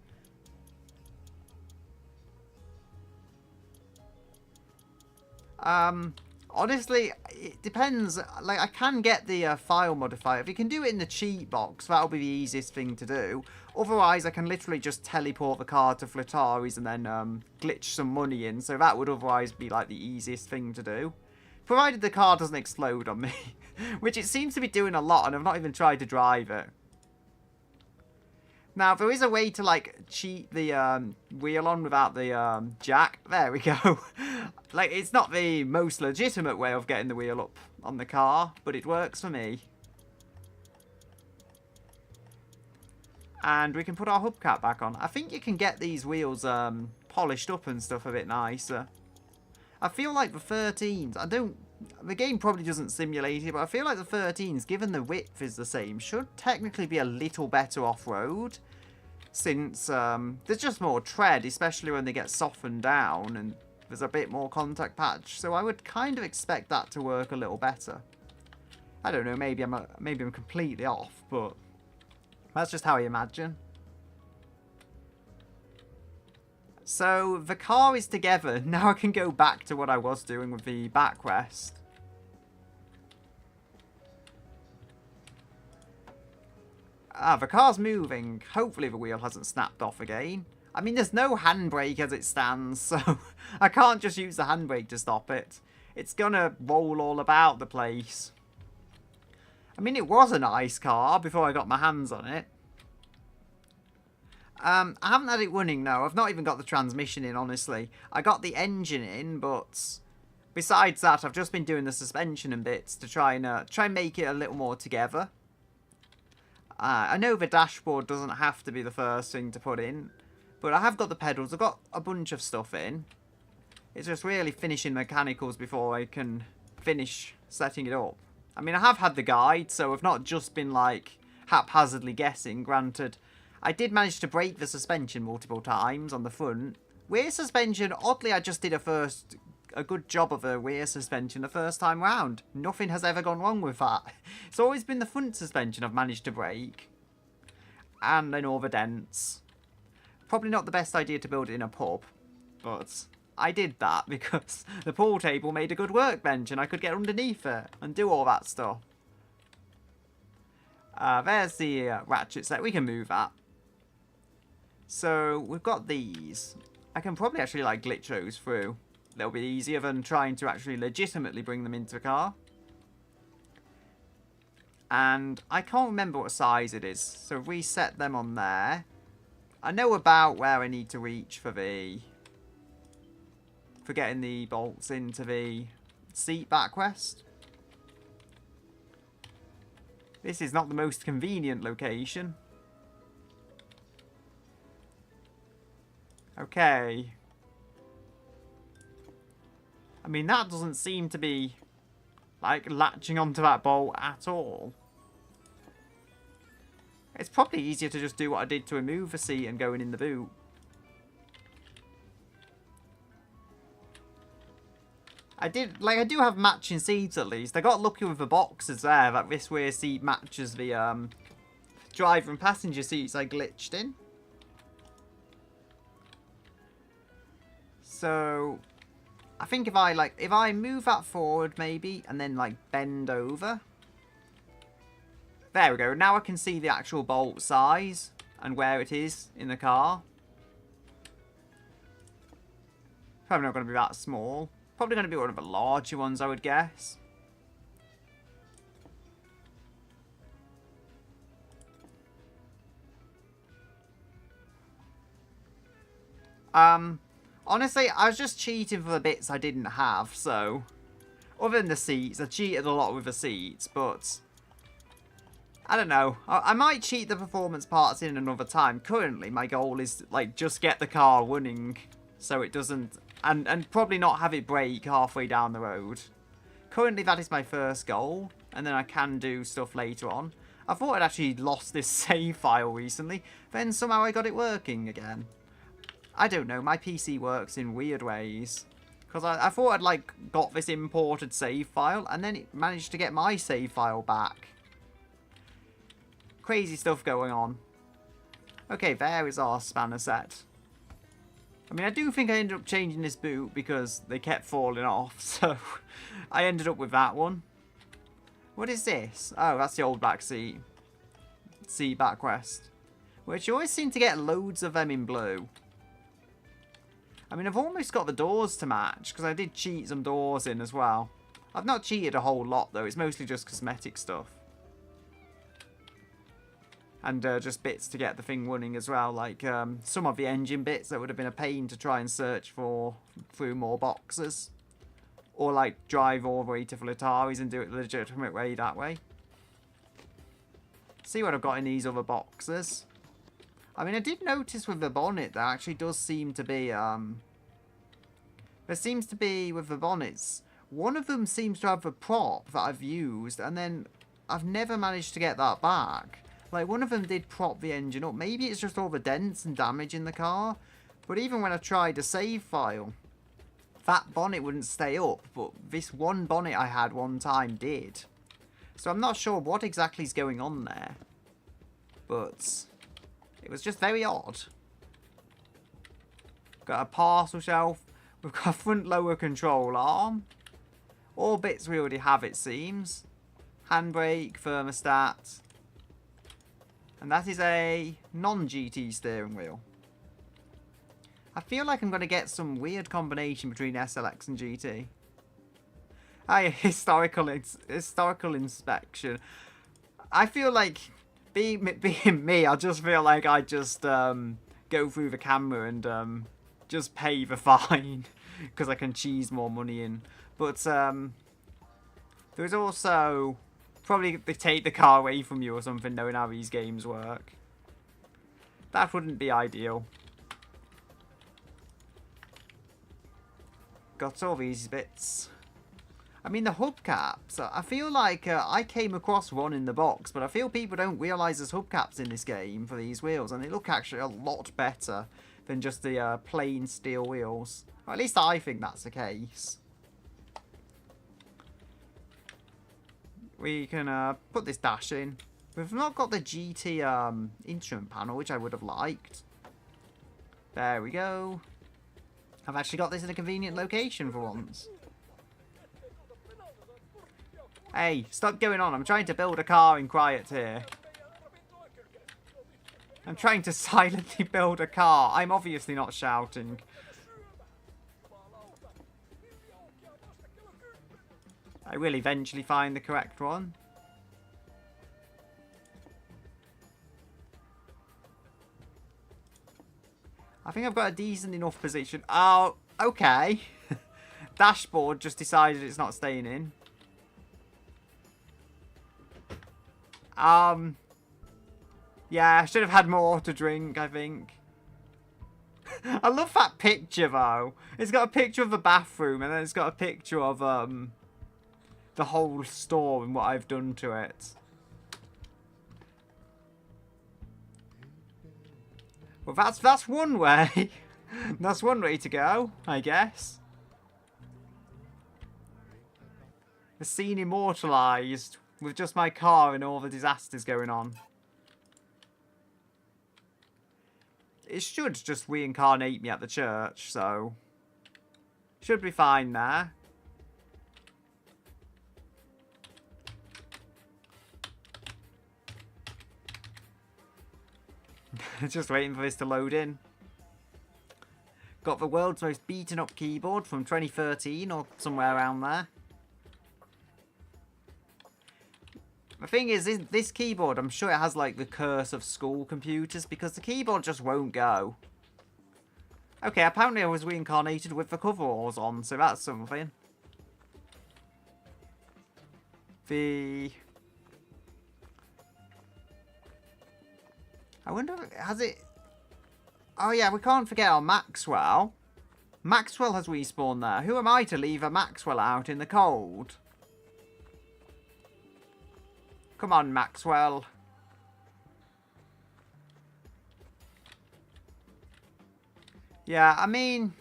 Honestly, it depends. Like, I can get the file modifier. If you can do it in the cheat box, that'll be the easiest thing to do. Otherwise, I can literally just teleport the car to Flatari's and then glitch some money in. So that would otherwise be like the easiest thing to do. Provided the car doesn't explode on me. Which it seems to be doing a lot, and I've not even tried to drive it. Now, there is a way to, like, cheat the wheel on without the jack. There we go. Like, it's not the most legitimate way of getting the wheel up on the car, but it works for me. And we can put our hubcap back on. I think you can get these wheels polished up and stuff a bit nicer. I feel like the 13s, the game probably doesn't simulate it, but I feel like the 13s, given the width is the same, should technically be a little better off-road. Since there's just more tread, especially when they get softened down and there's a bit more contact patch. So I would kind of expect that to work a little better. I don't know, maybe I'm completely off, but that's just how I imagine. So the car is together. Now I can go back to what I was doing with the backrest. The car's moving. Hopefully the wheel hasn't snapped off again. I mean, there's no handbrake as it stands, so I can't just use the handbrake to stop it. It's gonna roll all about the place. I mean, it was a nice car before I got my hands on it. I haven't had it running, no. I've not even got the transmission in, honestly. I got the engine in, but besides that, I've just been doing the suspension and bits to try and make it a little more together. I know the dashboard doesn't have to be the first thing to put in, but I have got the pedals. I've got a bunch of stuff in. It's just really finishing mechanicals before I can finish setting it up. I mean, I have had the guide, so I've not just been, like, haphazardly guessing. Granted, I did manage to break the suspension multiple times on the front. Rear suspension, oddly, I just did a good job of a rear suspension the first time round. Nothing has ever gone wrong with that. It's always been the front suspension I've managed to break. And then all the dents. Probably not the best idea to build it in a pub, but I did that because the pool table made a good workbench and I could get underneath it and do all that stuff. There's the ratchet set. We can move that. So we've got these. I can probably actually like glitch those through. A little bit easier than trying to actually legitimately bring them into the car. And I can't remember what size it is, so reset them on there. I know about where I need to reach for getting the bolts into the seat backrest. This is not the most convenient location. Okay. I mean, that doesn't seem to be, like, latching onto that bolt at all. It's probably easier to just do what I did to remove the seat and going in the boot. I do have matching seats at least. I got lucky with the boxes there, that this rear seat matches the driver and passenger seats I glitched in. So I think if I move that forward maybe and then like bend over. There we go. Now I can see the actual bolt size and where it is in the car. Probably not going to be that small. Probably going to be one of the larger ones, I would guess. Honestly, I was just cheating for the bits I didn't have, so other than the seats, I cheated a lot with the seats, but I don't know. I might cheat the performance parts in another time. Currently, my goal is like just get the car running so it doesn't, and probably not have it break halfway down the road. Currently, that is my first goal, and then I can do stuff later on. I thought I'd actually lost this save file recently, then somehow I got it working again. I don't know, my PC works in weird ways. Because I thought I'd like got this imported save file, and then it managed to get my save file back. Crazy stuff going on. Okay, there is our spanner set. I mean, I do think I ended up changing this boot because they kept falling off, so I ended up with that one. What is this? Oh, that's the old black seat. Seat backrest. Which you always seem to get loads of them in blue. I mean, I've almost got the doors to match, because I did cheat some doors in as well. I've not cheated a whole lot, though. It's mostly just cosmetic stuff. And just bits to get the thing running as well, like some of the engine bits that would have been a pain to try and search for through more boxes. Or like drive all the way to Flataris and do it the legitimate way that way. See what I've got in these other boxes. I mean, I did notice with the bonnet there actually does seem to be, there seems to be, with the bonnets, one of them seems to have a prop that I've used, and then I've never managed to get that back. Like, one of them did prop the engine up. Maybe it's just all the dents and damage in the car. But even when I tried a save file, that bonnet wouldn't stay up. But this one bonnet I had one time did. So I'm not sure what exactly is going on there. But it was just very odd. Got a parcel shelf. We've got a front lower control arm. All bits we already have, it seems. Handbrake, thermostat. And that is a non-GT steering wheel. I feel like I'm going to get some weird combination between SLX and GT. Historical inspection. I feel like, being me, I just feel like I just go through the camera and just pay the fine. Because I can cheese more money in. But there's also... probably they take the car away from you or something, knowing how these games work. That wouldn't be ideal. Got all these bits. I mean, the hubcaps. I feel like I came across one in the box, but I feel people don't realise there's hubcaps in this game for these wheels, and they look actually a lot better than just the plain steel wheels. Or at least I think that's the case. We can put this dash in. We've not got the GT instrument panel, which I would have liked. There we go. I've actually got this in a convenient location for once. Hey, stop going on. I'm trying to build a car in quiet here. I'm trying to silently build a car. I'm obviously not shouting. I will eventually find the correct one. I think I've got a decent enough position. Oh, okay. Dashboard just decided it's not staying in. Yeah, I should have had more to drink, I think. I love that picture, though. It's got a picture of the bathroom, and then it's got a picture of, the whole store and what I've done to it. Well, that's one way. That's one way to go, I guess. The scene immortalised with just my car and all the disasters going on. It should just reincarnate me at the church, so... should be fine there. Just waiting for this to load in. Got the world's most beaten up keyboard from 2013 or somewhere around there. The thing is, this keyboard, I'm sure it has like the curse of school computers because the keyboard just won't go. Okay, apparently I was reincarnated with the coveralls on, so that's something. I wonder, has it... oh yeah, we can't forget our Maxwell. Maxwell has respawned there. Who am I to leave a Maxwell out in the cold? Come on, Maxwell. Yeah, I mean...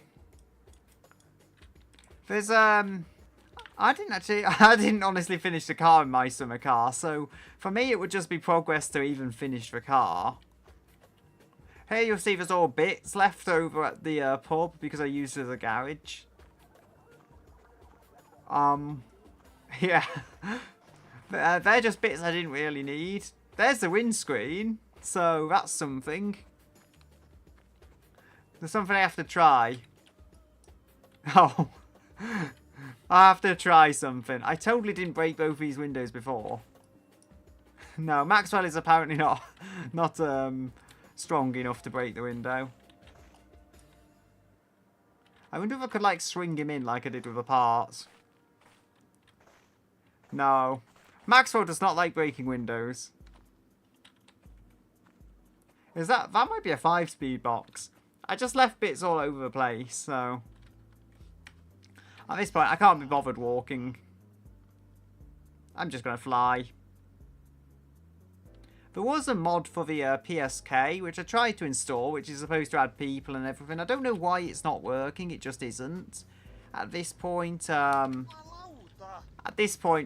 there's, I didn't honestly finish the car in my summer car, so for me it would just be progress to even finish the car. Here you'll see there's all bits left over at the pub because I used it as a garage. Yeah. They're just bits I didn't really need. There's the windscreen, so that's something. There's something I have to try. Oh. I have to try something. I totally didn't break both these windows before. No, Maxwell is apparently not strong enough to break the window. I wonder if I could, like, swing him in like I did with the parts. No. Maxwell does not like breaking windows. That might be a 5-speed box. I just left bits all over the place, so... At this point, I can't be bothered walking. I'm just going to fly. There was a mod for the PSK, which I tried to install, which is supposed to add people and everything. I don't know why it's not working. It just isn't. At this point,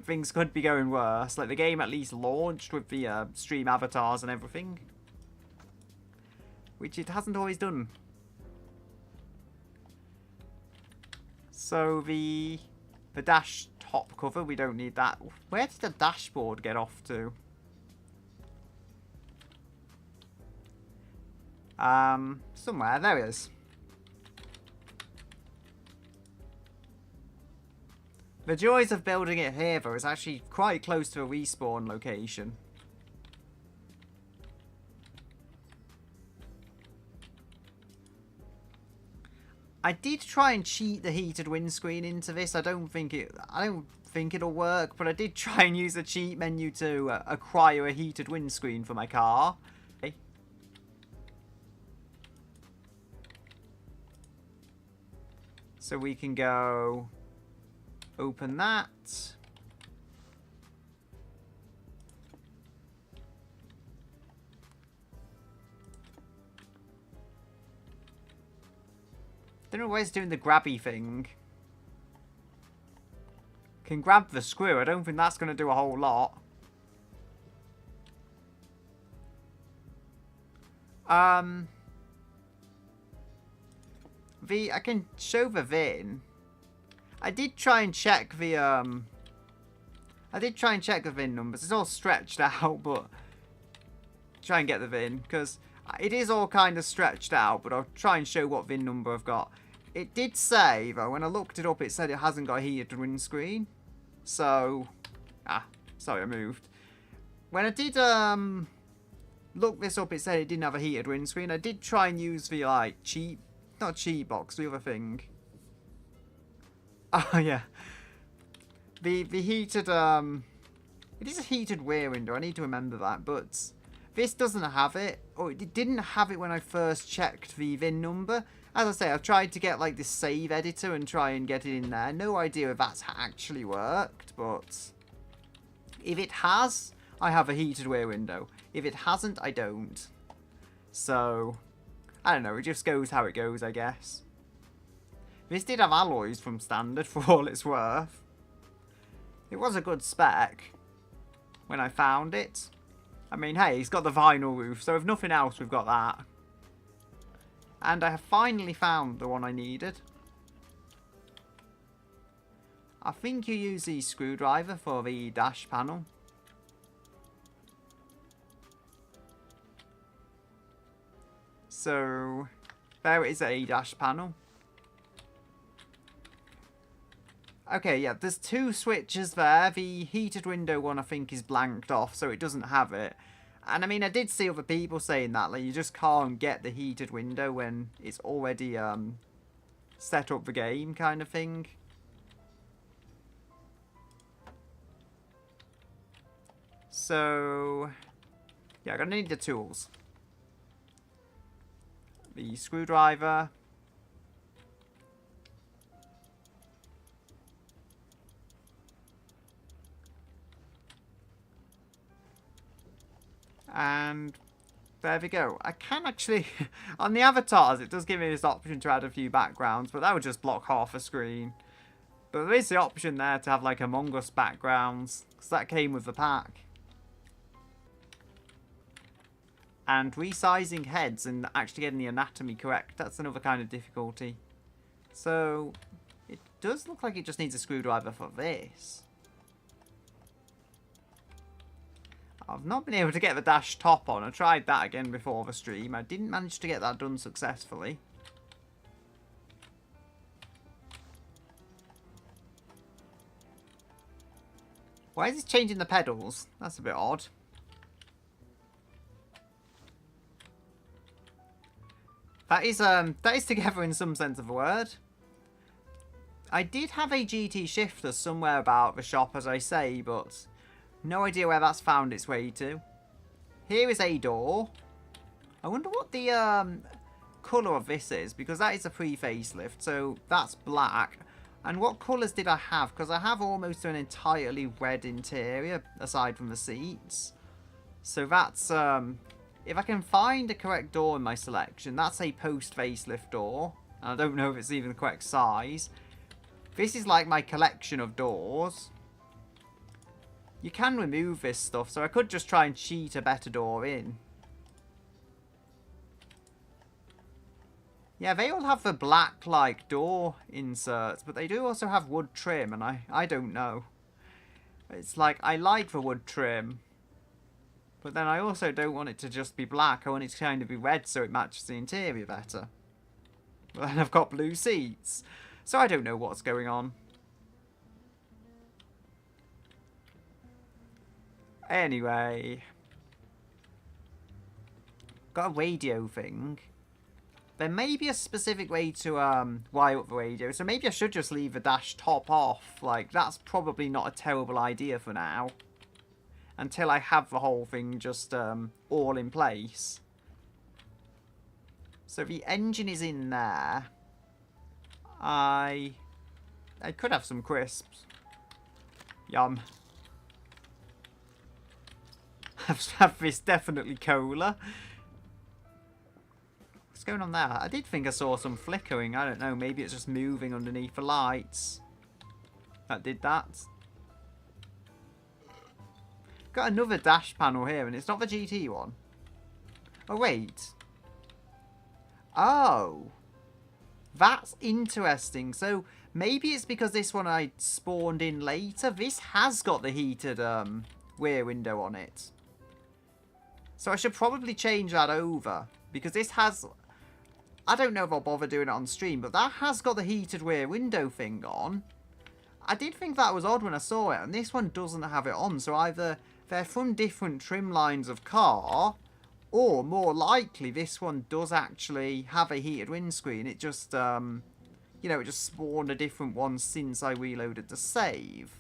things could be going worse. Like, the game at least launched with the stream avatars and everything. Which it hasn't always done. So, the dash top cover, we don't need that. Where did the dashboard get off to? Somewhere. There it is. The joys of building it here, though, is actually quite close to a respawn location. I did try and cheat the heated windscreen into this. I don't think it'll work, but I did try and use the cheat menu to acquire a heated windscreen for my car. Okay. So we can go open that. Don't know why it's doing the grabby thing. Can grab the screw. I don't think that's going to do a whole lot. I can show the VIN. I did try and check the VIN numbers. It's all stretched out, but try and get the VIN because it is all kind of stretched out. But I'll try and show what VIN number I've got. It did say, though, when I looked it up, it said it hasn't got a heated windscreen. So, sorry, I moved. When I did look this up, it said it didn't have a heated windscreen. I did try and use the, like, not cheat box, the other thing. Oh, yeah. The heated, it is a heated rear window. I need to remember that, but this doesn't have it. Or it didn't have it when I first checked the VIN number. As I say, I've tried to get, like, this save editor and try and get it in there. No idea if that's actually worked, but if it has, I have a heated rear window. If it hasn't, I don't. So, I don't know. It just goes how it goes, I guess. This did have alloys from standard for all it's worth. It was a good spec when I found it. I mean, hey, it's got the vinyl roof, so if nothing else, we've got that. And I have finally found the one I needed. I think you use the screwdriver for the dash panel. So, there is a dash panel. Okay, yeah, there's two switches there. The heated window one, I think, is blanked off, so it doesn't have it. And, I mean, I did see other people saying that. Like, you just can't get the heated window when it's already set up the game kind of thing. So, yeah, I'm going to need the tools. The screwdriver. And there we go. I can actually, on the avatars, it does give me this option to add a few backgrounds, but that would just block half a screen. But there is the option there to have like Among Us backgrounds, because that came with the pack. And resizing heads and actually getting the anatomy correct, that's another kind of difficulty. So, it does look like it just needs a screwdriver for this. I've not been able to get the dash top on. I tried that again before the stream. I didn't manage to get that done successfully. Why is it changing the pedals? That's a bit odd. That is together in some sense of the word. I did have a GT shifter somewhere about the shop, as I say, but no idea where that's found its way to. Here is a door. I wonder what the colour of this is, because that is a pre-facelift, so that's black. And what colours did I have? Because I have almost an entirely red interior, aside from the seats. So that's, if I can find the correct door in my selection, that's a post-facelift door. And I don't know if it's even the correct size. This is like my collection of doors. You can remove this stuff, so I could just try and cheat a better door in. Yeah, they all have the black, like, door inserts, but they do also have wood trim, and I don't know. It's like, I like the wood trim, but then I also don't want it to just be black. I want it to kind of be red so it matches the interior better. But then I've got blue seats, so I don't know what's going on. Anyway. Got a radio thing. There may be a specific way to wire up the radio, so maybe I should just leave the dash top off. Like, that's probably not a terrible idea for now. Until I have the whole thing just all in place. So the engine is in there. I could have some crisps. Yum. Have this definitely cola. What's going on there? I did think I saw some flickering. I don't know. Maybe it's just moving underneath the lights. That did that. Got another dash panel here, and it's not the GT one. Oh, wait. Oh. That's interesting. So, maybe it's because this one I spawned in later. This has got the heated rear window on it. So I should probably change that over. Because this has... I don't know if I'll bother doing it on stream, but that has got the heated rear window thing on. I did think that was odd when I saw it, and this one doesn't have it on. So either they're from different trim lines of car, or more likely this one does actually have a heated windscreen. It just, you know, it just spawned a different one since I reloaded the save.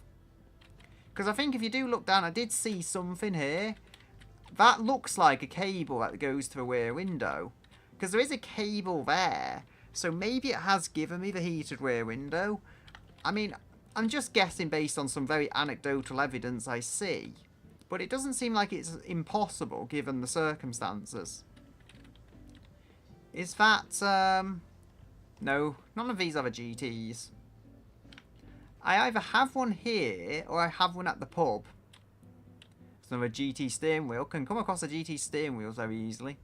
Because I think if you do look down, I did see something here. That looks like a cable that goes to the rear window. Because there is a cable there. So maybe it has given me the heated rear window. I mean, I'm just guessing based on some very anecdotal evidence I see. But it doesn't seem like it's impossible given the circumstances. Is that... No, none of these are the GTs. I either have one here or I have one at the pub. There's another GT steering wheel. Can come across the GT steering wheels very easily.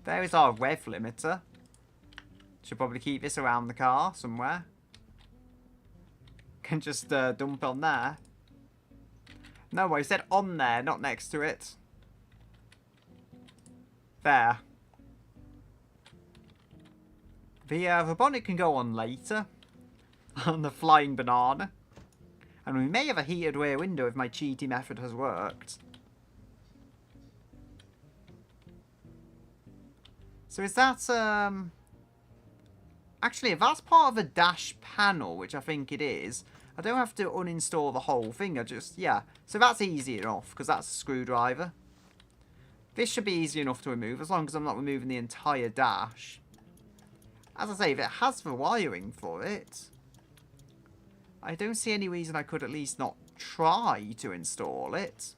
There is our rev limiter. Should probably keep this around the car somewhere. Can just dump on there. No, I said on there, not next to it. There. The bonnet can go on later. On the flying banana. And we may have a heated rear window if my cheaty method has worked. So is that, actually, if that's part of a dash panel, which I think it is, I don't have to uninstall the whole thing. I just, yeah. So that's easy enough, because that's a screwdriver. This should be easy enough to remove, as long as I'm not removing the entire dash. As I say, if it has the wiring for it, I don't see any reason I could at least not try to install it.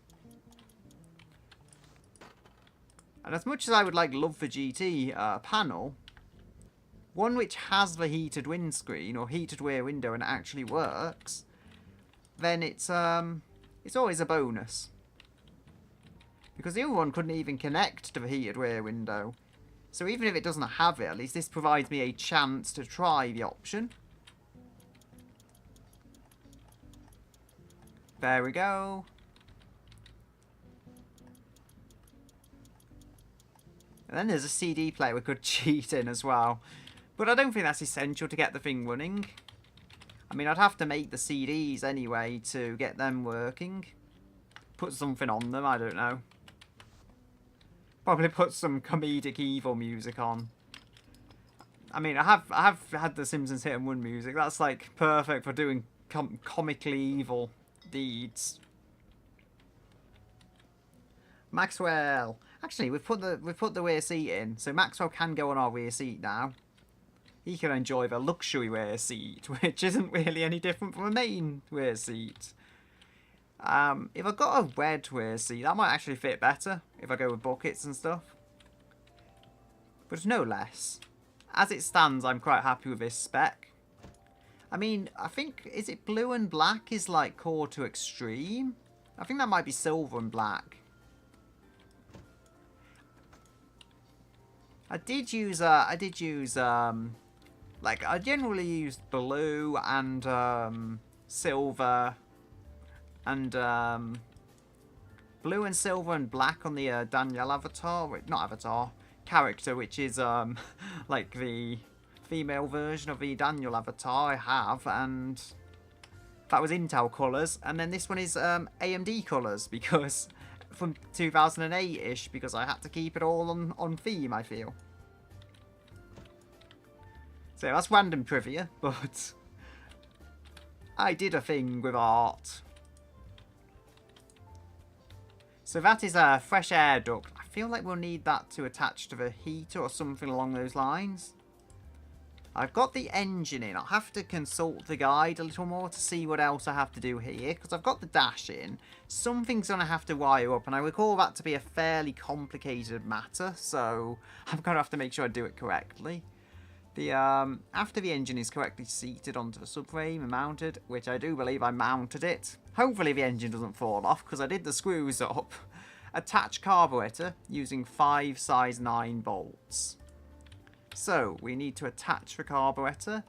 And as much as I would love the GT panel, one which has the heated windscreen or heated rear window and actually works, then it's always a bonus. Because the other one couldn't even connect to the heated rear window. So even if it doesn't have it, at least this provides me a chance to try the option. There we go. And then there's a CD player we could cheat in as well. But I don't think that's essential to get the thing running. I mean, I'd have to make the CDs anyway to get them working. Put something on them, I don't know. Probably put some comedic evil music on. I mean, I have had the Simpsons Hit and Run music. That's like perfect for doing comically evil deeds. Maxwell. Actually, we've put the rear seat in, so Maxwell can go on our rear seat now. He can enjoy the luxury rear seat, which isn't really any different from a main rear seat. If I got a red rear seat, that might actually fit better if I go with buckets and stuff. But no less. As it stands, I'm quite happy with this spec. I mean, I think, is it blue and black is like core to extreme? I think that might be silver and black. I generally used blue and silver and blue and silver and black on the Danielle avatar, wait, not avatar, character, which is like the female version of the Daniel avatar I have, and that was Intel colours, and then this one is AMD colours because from 2008-ish, because I had to keep it all on theme, I feel. So that's random trivia, but I did a thing with art. So that is a fresh air duct. I feel like we'll need that to attach to the heater or something along those lines. I've got the engine in. I'll have to consult the guide a little more to see what else I have to do here, because I've got the dash in. Something's going to have to wire up, and I recall that to be a fairly complicated matter, so I'm going to have to make sure I do it correctly. After the engine is correctly seated onto the subframe and mounted, which I do believe I mounted it. Hopefully the engine doesn't fall off, because I did the screws up. Attach carburetor using 5 size 9 bolts. So, we need to attach the carburetor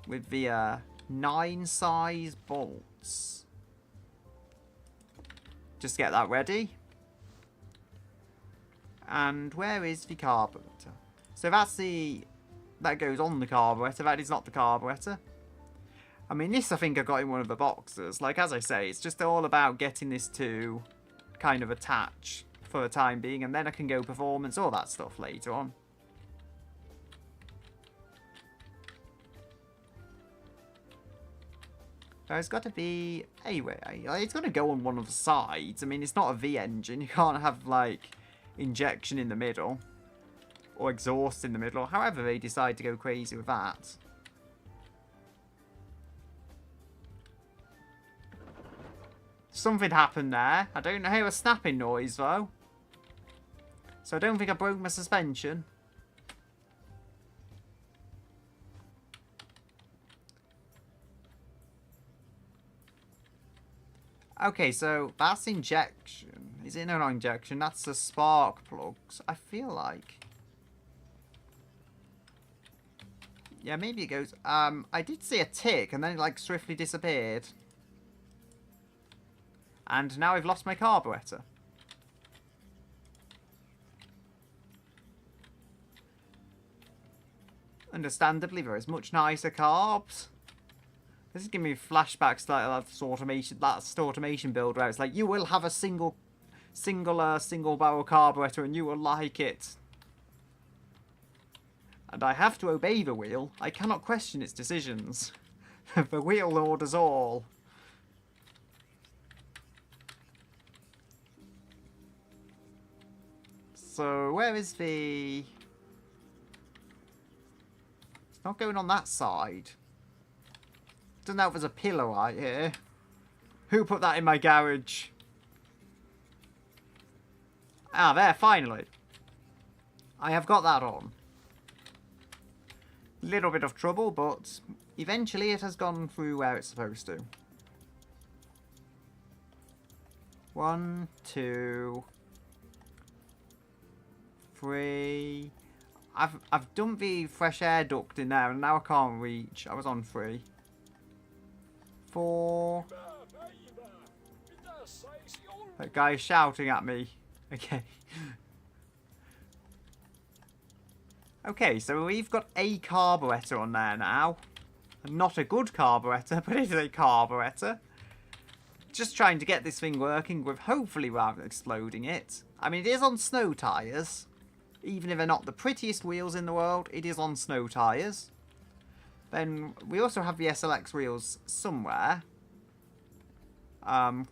with the 9 size bolts. Just get that ready. And where is the carburetor? So that goes on the carburetor, that is not the carburetor. I mean, this I think I got in one of the boxes. Like, as I say, it's just all about getting this to kind of attach for the time being, and then I can go performance, all that stuff later on. There's got to be a way. It's got to go on one of the sides. I mean, it's not a V engine. You can't have, like, injection in the middle. Or exhaust in the middle. Or however they decide to go crazy with that. Something happened there. I don't hear a snapping noise, though. So I don't think I broke my suspension. Okay, so that's injection. Is it not injection? That's the spark plugs. I feel like. Yeah, maybe it goes. I did see a tick and then it like swiftly disappeared. And now I've lost my carburetor. Understandably, there is much nicer carbs. This is giving me flashbacks to that automation build where it's like, you will have a single barrel carburetor and you will like it. And I have to obey the wheel. I cannot question its decisions. The wheel orders all. So, where is the... It's not going on that side. Don't know if there's a pillar right here. Who put that in my garage? Ah, there, finally. I have got that on. Little bit of trouble, but eventually it has gone through where it's supposed to. 1, 2, 3. I've done the fresh air duct in there and now I can't reach. I was on 3. 4. That guy's shouting at me. Okay. Okay, so we've got a carburetor on there now. Not a good carburetor, but it is a carburetor. Just trying to get this thing working with hopefully rather than exploding it. I mean, it is on snow tyres. Even if they're not the prettiest wheels in the world, it is on snow tyres. Then we also have the SLX wheels somewhere. Round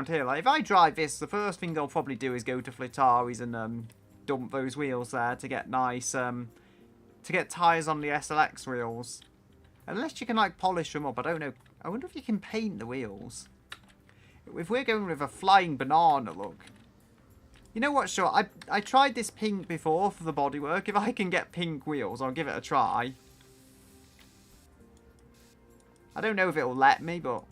here. Like, if I drive this, the first thing I'll probably do is go to Flittari's and dump those wheels there to get nice, to get tyres on the SLX wheels. Unless you can, like, polish them up. I don't know. I wonder if you can paint the wheels. If we're going with a flying banana look. You know what, sure, I tried this pink before for the bodywork. If I can get pink wheels, I'll give it a try. I don't know if it'll let me, but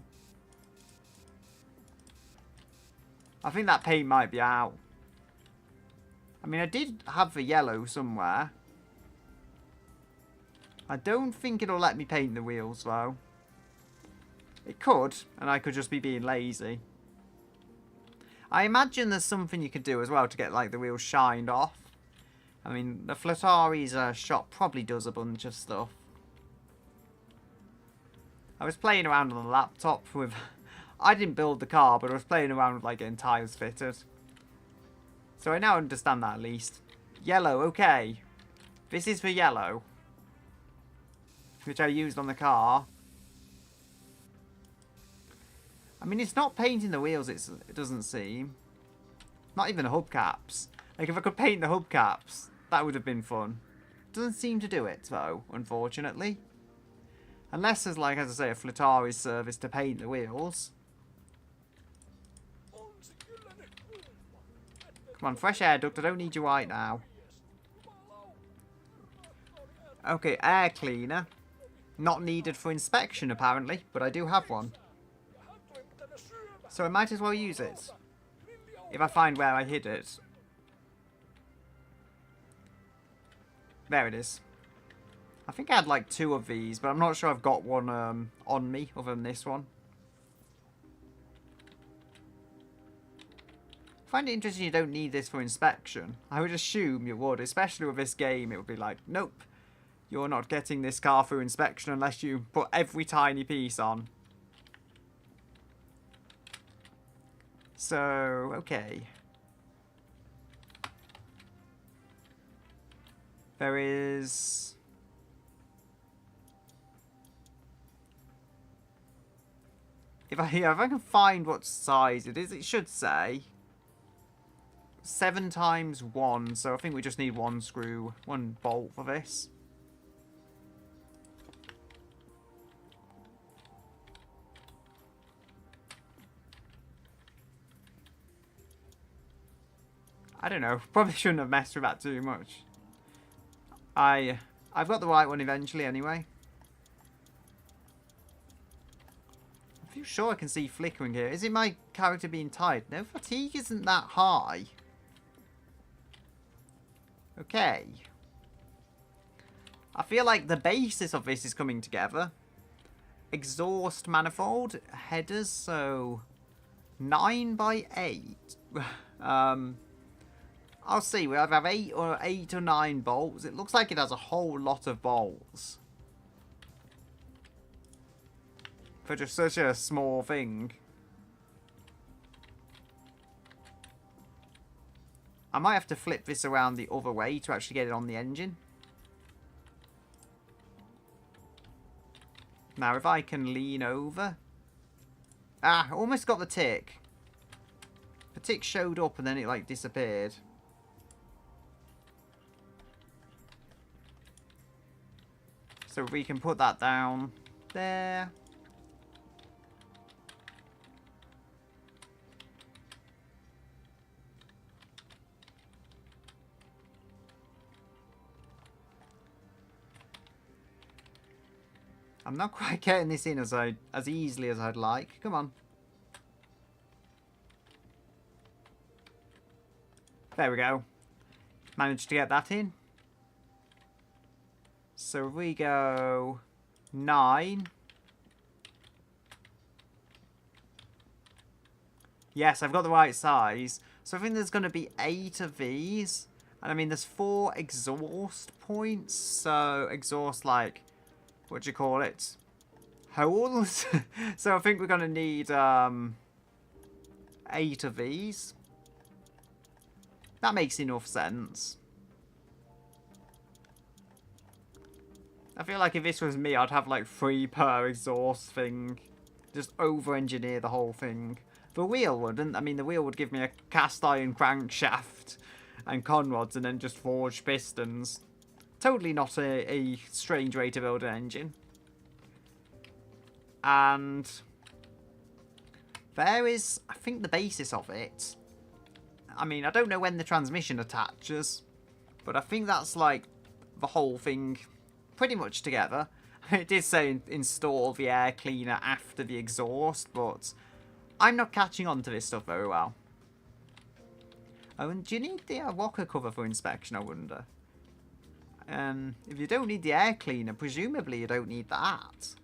I think that paint might be out. I mean, I did have the yellow somewhere. I don't think it'll let me paint the wheels, though. It could, and I could just be being lazy. I imagine there's something you could do as well to get, like, the wheels shined off. I mean, the Flittari's shop probably does a bunch of stuff. I was playing around on the laptop with... I didn't build the car, but I was playing around with, like, getting tyres fitted. So I now understand that, at least. Yellow, okay. This is for yellow. Which I used on the car. I mean, it's not painting the wheels, it doesn't seem. Not even the hubcaps. Like, if I could paint the hubcaps, that would have been fun. Doesn't seem to do it, though, unfortunately. Unless there's, like, as I say, a Flittari's service to paint the wheels. Come on, fresh air duct, I don't need you right now. Okay, air cleaner. Not needed for inspection, apparently, but I do have one. So I might as well use it. If I find where I hid it. There it is. I think I had like 2 of these, but I'm not sure I've got one on me other than this one. I find it interesting you don't need this for inspection. I would assume you would, especially with this game. It would be like, nope, you're not getting this car through inspection unless you put every tiny piece on. So, okay. There is... If I can find what size it is, it should say 7 times 1. So I think we just need 1 screw, 1 bolt for this. I don't know. Probably shouldn't have messed with that too much. I've got the right one eventually anyway. I'm pretty sure I can see flickering here. Is it my character being tired? No, fatigue isn't that high. Okay. I feel like the basis of this is coming together. Exhaust manifold. Headers, so 9 by 8. I'll see. We either have 8 or 9 bolts. It looks like it has a whole lot of bolts. For just such a small thing. I might have to flip this around the other way to actually get it on the engine. Now, if I can lean over. Ah, almost got the tick. The tick showed up and then it, like, disappeared. So we can put that down there. I'm not quite getting this in as easily as I'd like. Come on. There we go. Managed to get that in. So we go 9. Yes, I've got the right size. So I think there's going to be 8 of these. And I mean, there's 4 exhaust points. So exhaust, like, what do you call it? Holes. So I think we're going to need 8 of these. That makes enough sense. I feel like if this was me, I'd have like 3 per exhaust thing. Just over-engineer the whole thing. The wheel wouldn't. I mean, the wheel would give me a cast iron crankshaft and conrods and then just forged pistons. Totally not a strange way to build an engine. And there is, I think, the basis of it. I mean, I don't know when the transmission attaches, but I think that's like the whole thing pretty much together. It did say install the air cleaner after the exhaust, but I'm not catching on to this stuff very well. Oh, and do you need the rocker cover for inspection, I wonder? If you don't need the air cleaner, presumably you don't need that.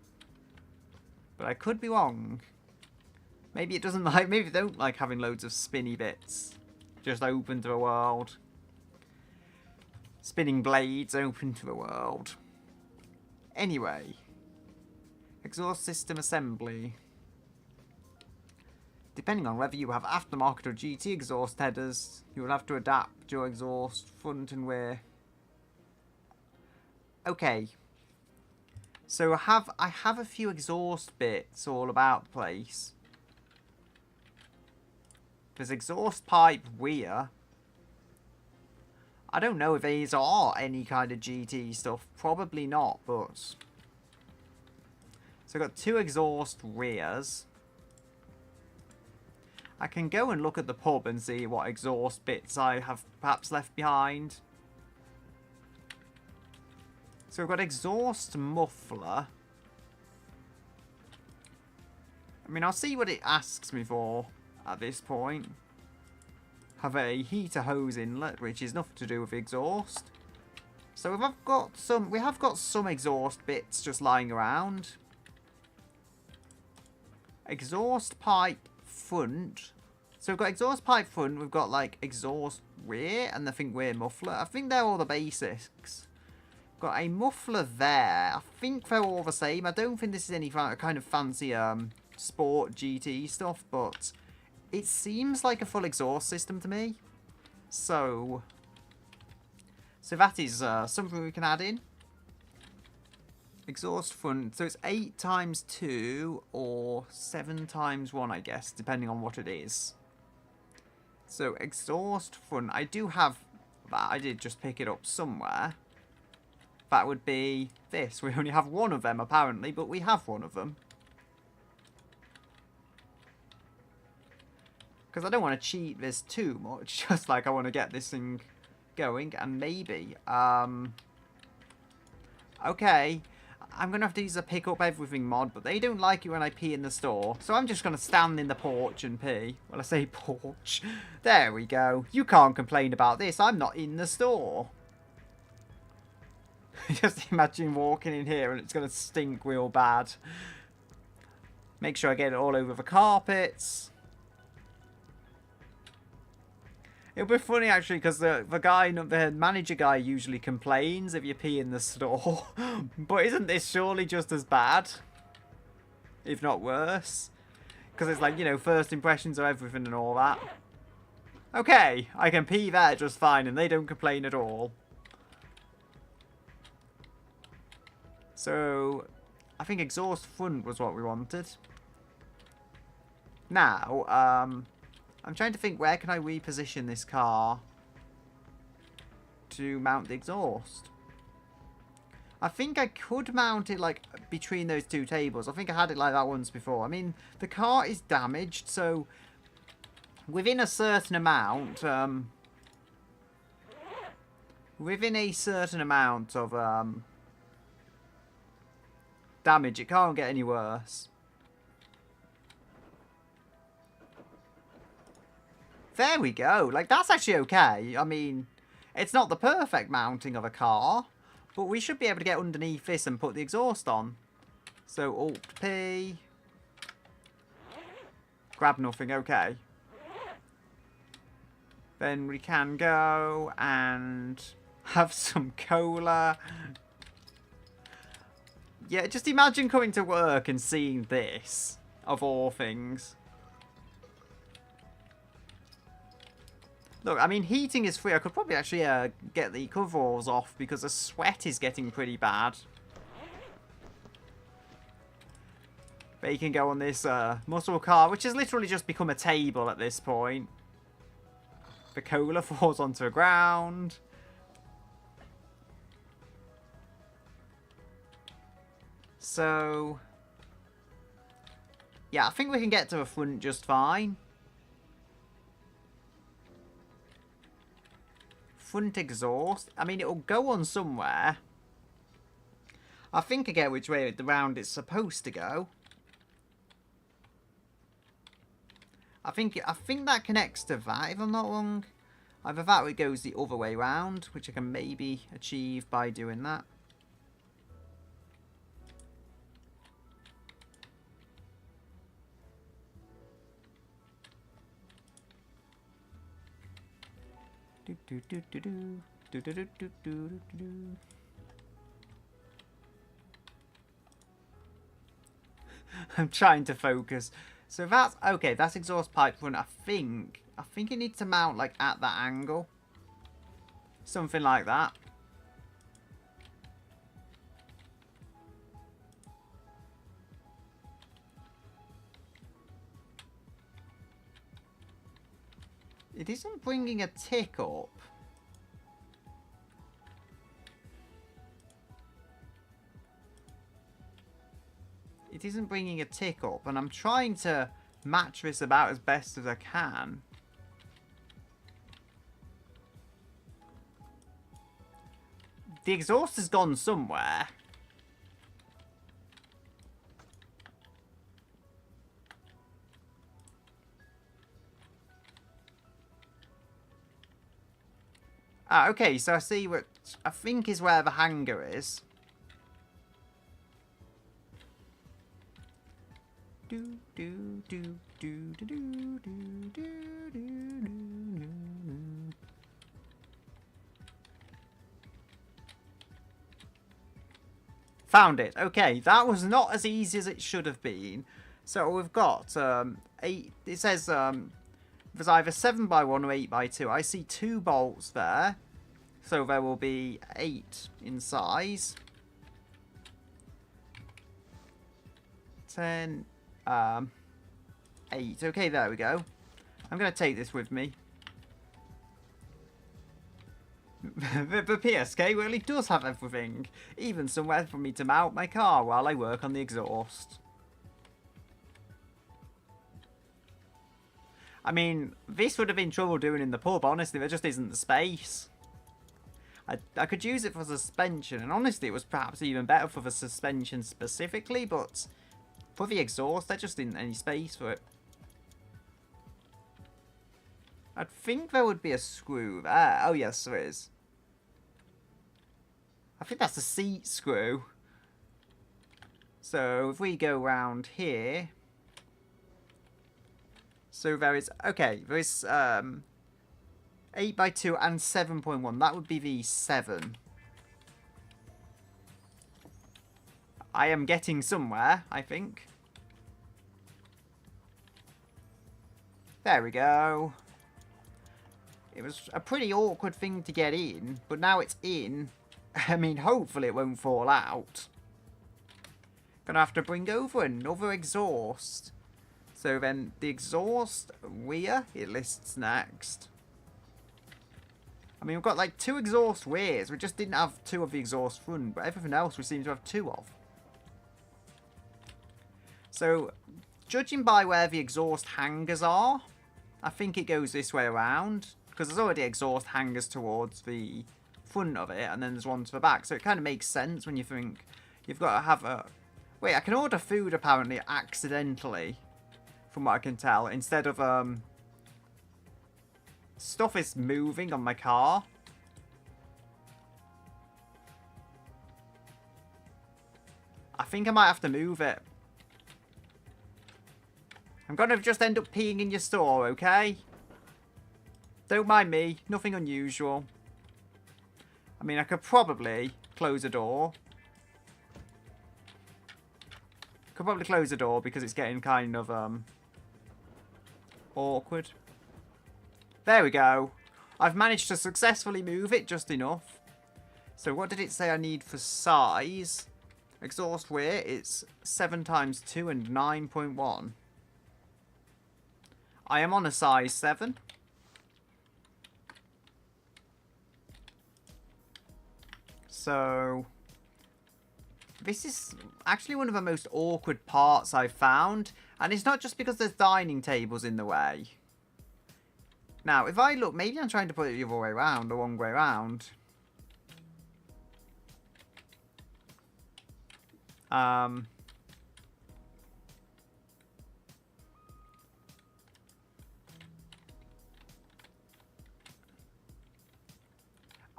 But I could be wrong. Maybe it doesn't like, maybe they don't like having loads of spinny bits. Just open to the world. Spinning blades open to the world. Anyway. Exhaust system assembly. Depending on whether you have aftermarket or GT exhaust headers, you will have to adapt your exhaust front and rear. Okay. So I have a few exhaust bits all about the place. There's exhaust pipe rear. I don't know if these are any kind of GT stuff. Probably not, but... So I've got 2 exhaust rears. I can go and look at the pub and see what exhaust bits I have perhaps left behind. So we've got exhaust muffler. I mean, I'll see what it asks me for at this point. Have a heater hose inlet, which is nothing to do with exhaust. So we have got some exhaust bits just lying around. Exhaust pipe front. So we've got exhaust pipe front, we've got like exhaust rear, and I think rear muffler. I think they're all the basics. Got a muffler there. I think they're all the same. I don't think this is any kind of fancy sport GT stuff, but it seems like a full exhaust system to me. So that is something we can add in. Exhaust front. So it's 8 times 2 or 7 times 1, I guess, depending on what it is. So exhaust front. I do have that. I did just pick it up somewhere. That would be this. We only have one of them, apparently, but we have one of them. Because I don't want to cheat this too much. Just like I want to get this thing going. And maybe... Okay. I'm going to have to use a pick up everything mod, but they don't like it when I pee in the store. So I'm just going to stand in the porch and pee. Well, I say porch. There we go. You can't complain about this. I'm not in the store. Just imagine walking in here and it's going to stink real bad. Make sure I get it all over the carpets. It'll be funny actually because the manager guy usually complains if you pee in the store. But isn't this surely just as bad? If not worse? Because it's like, you know, first impressions of everything and all that. Okay, I can pee there just fine and they don't complain at all. So, I think exhaust front was what we wanted. Now, I'm trying to think where can I reposition this car to mount the exhaust. I think I could mount it like between those 2 tables. I think I had it like that once before. I mean, the car is damaged, so within a certain amount, of damage, it can't get any worse. There we go. Like, that's actually okay. I mean, it's not the perfect mounting of a car, but we should be able to get underneath this and put the exhaust on. So, Alt-P. Grab nothing, okay. Then we can go and have some cola. Yeah, just imagine coming to work and seeing this, of all things. Look, I mean, heating is free. I could probably actually get the coveralls off because the sweat is getting pretty bad. But you can go on this muscle car, which has literally just become a table at this point. The cola falls onto the ground. So, yeah, I think we can get to the front just fine. Front exhaust. I mean, it'll go on somewhere. I think I get which way around it's supposed to go. I think that connects to that, if I'm not wrong. Either that or it goes the other way round, which I can maybe achieve by doing that. I'm trying to focus. So that's okay. That's exhaust pipe front. I think it needs to mount like at that angle, something like that. It isn't bringing a tick up. It isn't bringing a tick up, and I'm trying to match this about as best as I can. The exhaust has gone somewhere. Ah, okay, so I see what I think is where the hanger is. Do do do do do do do do do. Found it. Okay, that was not as easy as it should have been. So we've got 8. It says there's either 7x1 or 8x2. I see 2 bolts there, so there will be 8 in size. 10, 8. Okay, there we go. I'm gonna take this with me. The PSK really does have everything, even somewhere for me to mount my car while I work on the exhaust. I mean, this would have been trouble doing in the pub, honestly, there just isn't the space. I could use it for suspension, and honestly it was perhaps even better for the suspension specifically, but for the exhaust there just isn't any space for it. I think there would be a screw there. Oh yes, there is. I think that's a seat screw. So if we go around here. So there is, okay, there is 8x2 and 7.1. That would be the 7. I am getting somewhere, I think. There we go. It was a pretty awkward thing to get in, but now it's in. I mean, hopefully it won't fall out. Gonna have to bring over another exhaust. So then the exhaust rear, it lists next. I mean, we've got like 2 exhaust rears. We just didn't have 2 of the exhaust front, but everything else we seem to have 2 of. So, judging by where the exhaust hangers are, I think it goes this way around. Because there's already exhaust hangers towards the front of it, and then there's one to the back. So it kind of makes sense when you think you've got to have a... Wait, I can order food apparently accidentally, from what I can tell, instead of... Stuff is moving on my car. I think I might have to move it. I'm going to just end up peeing in your store, okay? Don't mind me. Nothing unusual. I mean, I could probably close a door. Could probably close the door because it's getting kind of awkward. There we go. I've managed to successfully move it just enough. So what did it say I need for size? Exhaust wear, it's 7 times 2 and 9.1. I am on a size 7. So, this is actually one of the most awkward parts I've found. And it's not just because there's dining tables in the way. Now, if I look, maybe I'm trying to put it the other way around, the wrong way around.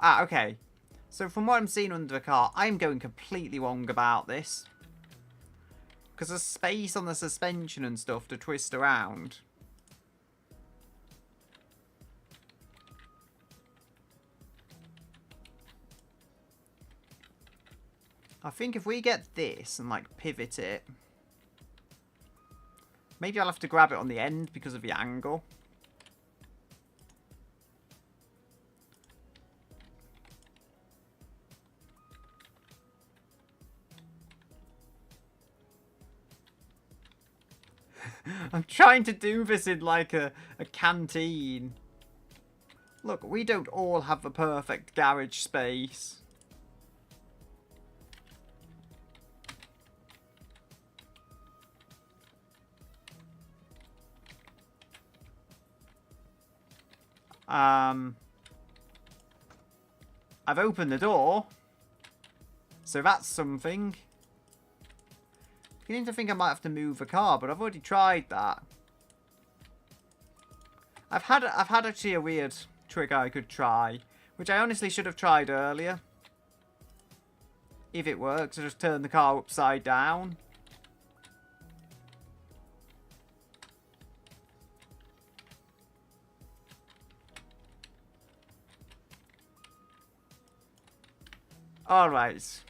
Okay. So from what I'm seeing under the car, I'm going completely wrong about this. Because there's space on the suspension and stuff to twist around. I think if we get this and, like, pivot it... Maybe I'll have to grab it on the end because of the angle. I'm trying to do this in, like, a canteen. Look, we don't all have the perfect garage space. I've opened the door. So that's something. Beginning to think I might have to move the car, but I've already tried that. I've had actually a weird trick I could try, which I honestly should have tried earlier. If it works, I just turn the car upside down. Alright.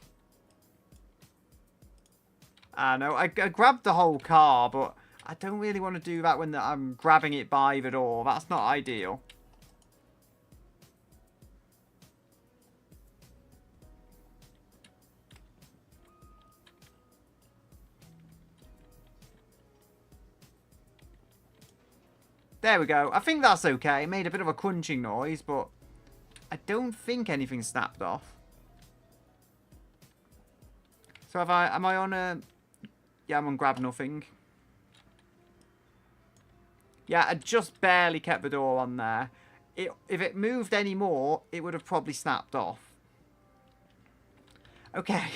No, I grabbed the whole car, but I don't really want to do that when I'm grabbing it by the door. That's not ideal. There we go. I think that's okay. It made a bit of a crunching noise, but I don't think anything snapped off. So am I on a... Yeah, I'm on grab nothing. Yeah, I just barely kept the door on there. If it moved any more, it would have probably snapped off. Okay.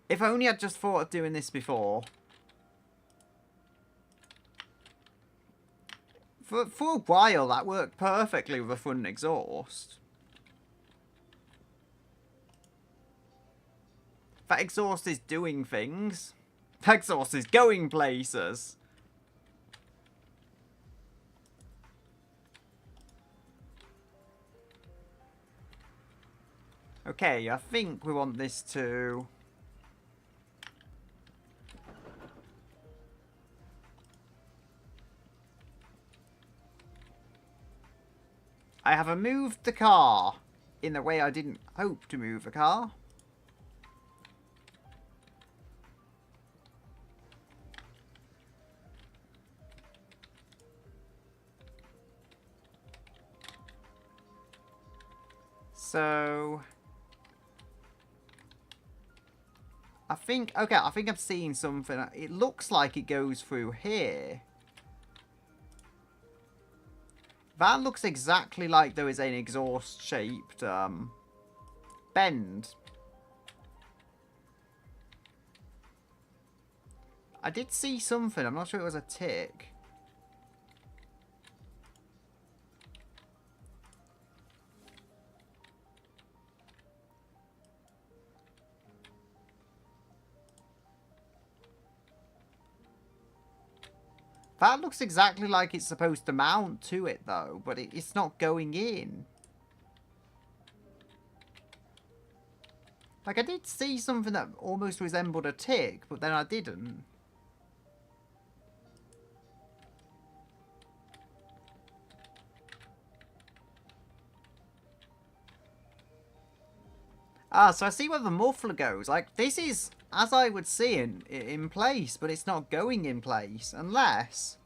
If only I'd just thought of doing this before. For a while, that worked perfectly with a front exhaust. That exhaust is doing things. That exhaust is going places. Okay, I think we want this to... I have moved the car in the way I didn't hope to move the car. So... I think I'm seeing something. It looks like it goes through here. That looks exactly like there is an exhaust-shaped bend. I did see something. I'm not sure it was a tick. That looks exactly like it's supposed to mount to it, though, but it's not going in. Like, I did see something that almost resembled a tick, but then I didn't. Ah, so I see where the muffler goes. Like, this is as I would see in place, but it's not going in place unless...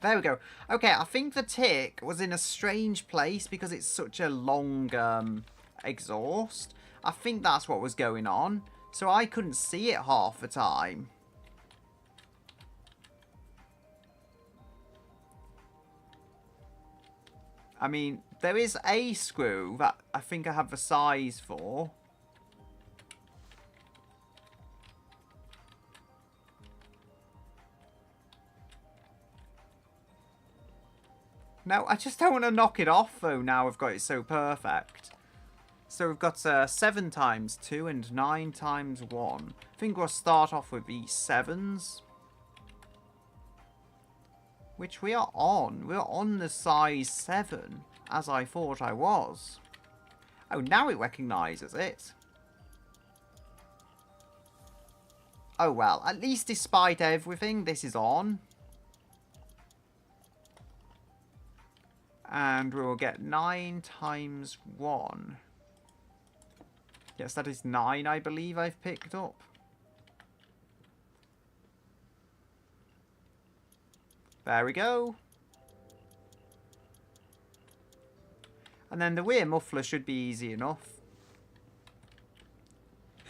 There we go. Okay, I think the tick was in a strange place because it's such a long exhaust. I think that's what was going on. So I couldn't see it half the time. I mean, there is a screw that I think I have the size for. No, I just don't want to knock it off, though, now I've got it so perfect. So we've got 7 times 2 and 9 times 1. I think we'll start off with the 7s. Which we are on. We're on the size 7, as I thought I was. Oh, now it recognises it. Oh well, at least despite everything, this is on. And we will get 9 times 1. Yes, that is 9, I believe I've picked up. There we go. And then the rear muffler should be easy enough.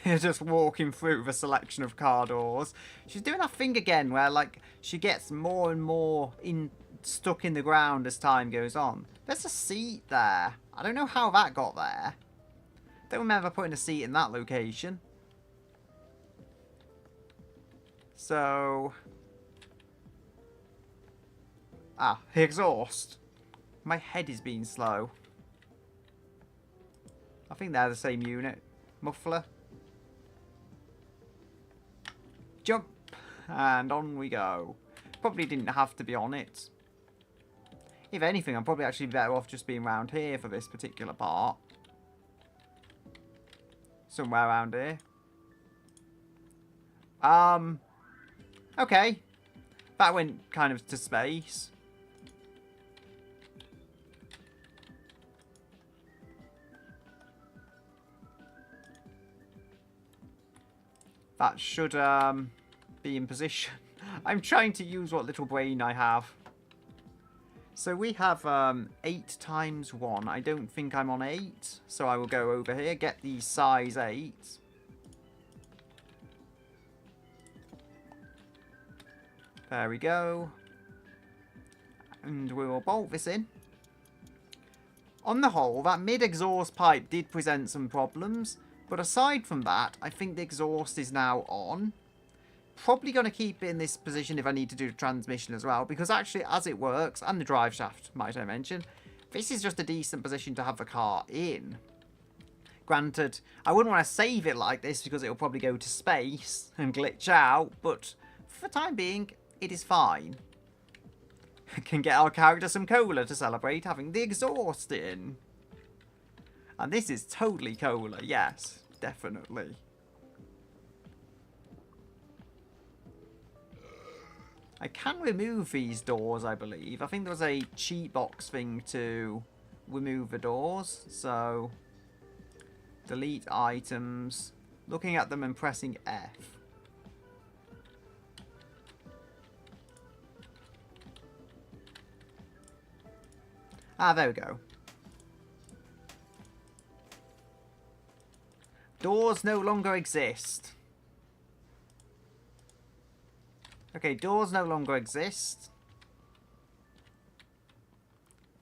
You're just walking through the selection of car doors. She's doing that thing again where, like, she gets more and more stuck in the ground as time goes on. There's a seat there. I don't know how that got there. Don't remember putting a seat in that location. So... Ah, the exhaust. My head is being slow. I think they're the same unit. Muffler. Jump. And on we go. Probably didn't have to be on it. If anything, I'm probably actually better off just being around here for this particular part. Somewhere around here. Okay. That went kind of to space. That should be in position. I'm trying to use what little brain I have. So we have 8 times 1. I don't think I'm on 8. So I will go over here, get the size 8. There we go. And we will bolt this in. On the whole, that mid-exhaust pipe did present some problems. But aside from that, I think the exhaust is now on. Probably going to keep it in this position if I need to do the transmission as well. Because actually, as it works, and the drive shaft, might I mention, this is just a decent position to have the car in. Granted, I wouldn't want to save it like this because it'll probably go to space and glitch out. But for the time being, it is fine. Can get our character some cola to celebrate having the exhaust in. And this is totally cola, yes, definitely. I can remove these doors, I believe. I think there was a cheat box thing to remove the doors. So, delete items. Looking at them and pressing F. Ah, there we go. Doors no longer exist. Okay, doors no longer exist.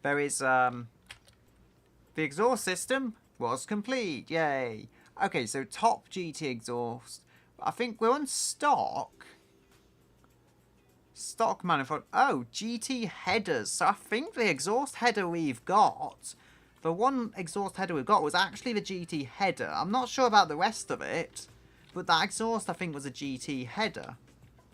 There is, the exhaust system was complete. Yay. Okay, so top GT exhaust. I think we're on stock. Stock manifold. Oh, GT headers. So I think the exhaust header we've got, the one exhaust header we've got was actually the GT header. I'm not sure about the rest of it, but that exhaust I think was a GT header.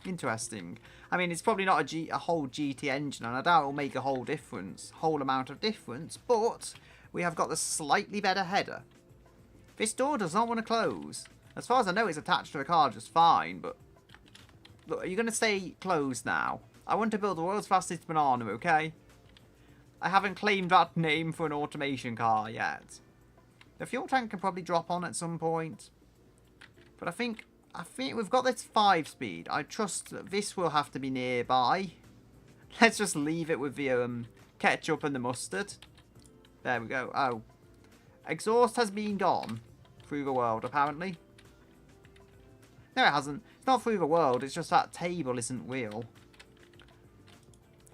Interesting. I mean, it's probably not a whole GT engine, and I doubt it'll make a whole amount of difference, but we have got the slightly better header. This door does not want to close. As far as I know, it's attached to the car just fine, but... Look, are you going to stay closed now? I want to build the world's fastest banana, okay? I haven't claimed that name for an automation car yet. The fuel tank can probably drop on at some point. But I think we've got this 5-speed. I trust that this will have to be nearby. Let's just leave it with the ketchup and the mustard. There we go. Oh. Exhaust has been gone through the world, apparently. No, it hasn't. It's not through the world. It's just that table isn't real.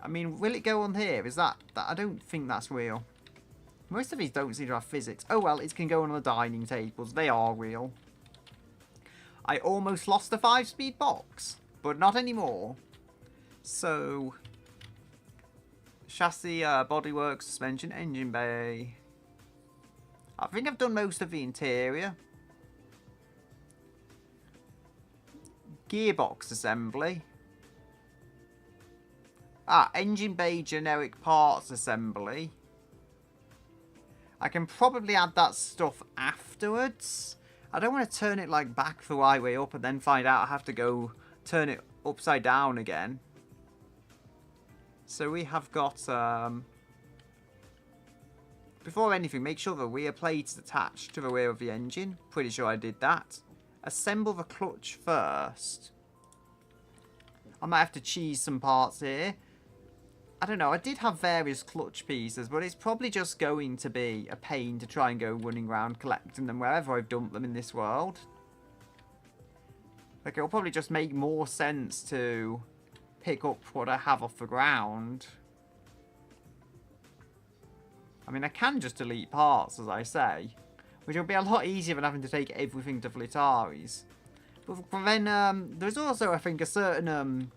I mean, will it go on here? Is that... I don't think that's real. Most of these don't seem to have physics. Oh, well, it can go on the dining tables. They are real. I almost lost the 5-speed box, but not anymore. So... Chassis, bodywork, suspension, engine bay. I think I've done most of the interior. Gearbox assembly. Engine bay generic parts assembly. I can probably add that stuff afterwards. I don't want to turn it like back the right way up and then find out I have to go turn it upside down again. So we have got, before anything, make sure the rear plate is attached to the rear of the engine. Pretty sure I did that. Assemble the clutch first. I might have to cheese some parts here. I don't know, I did have various clutch pieces, but it's probably just going to be a pain to try and go running around collecting them wherever I've dumped them in this world. Like, it'll probably just make more sense to pick up what I have off the ground. I mean, I can just delete parts, as I say, which will be a lot easier than having to take everything to Flitaris. But then, there's also, I think, a certain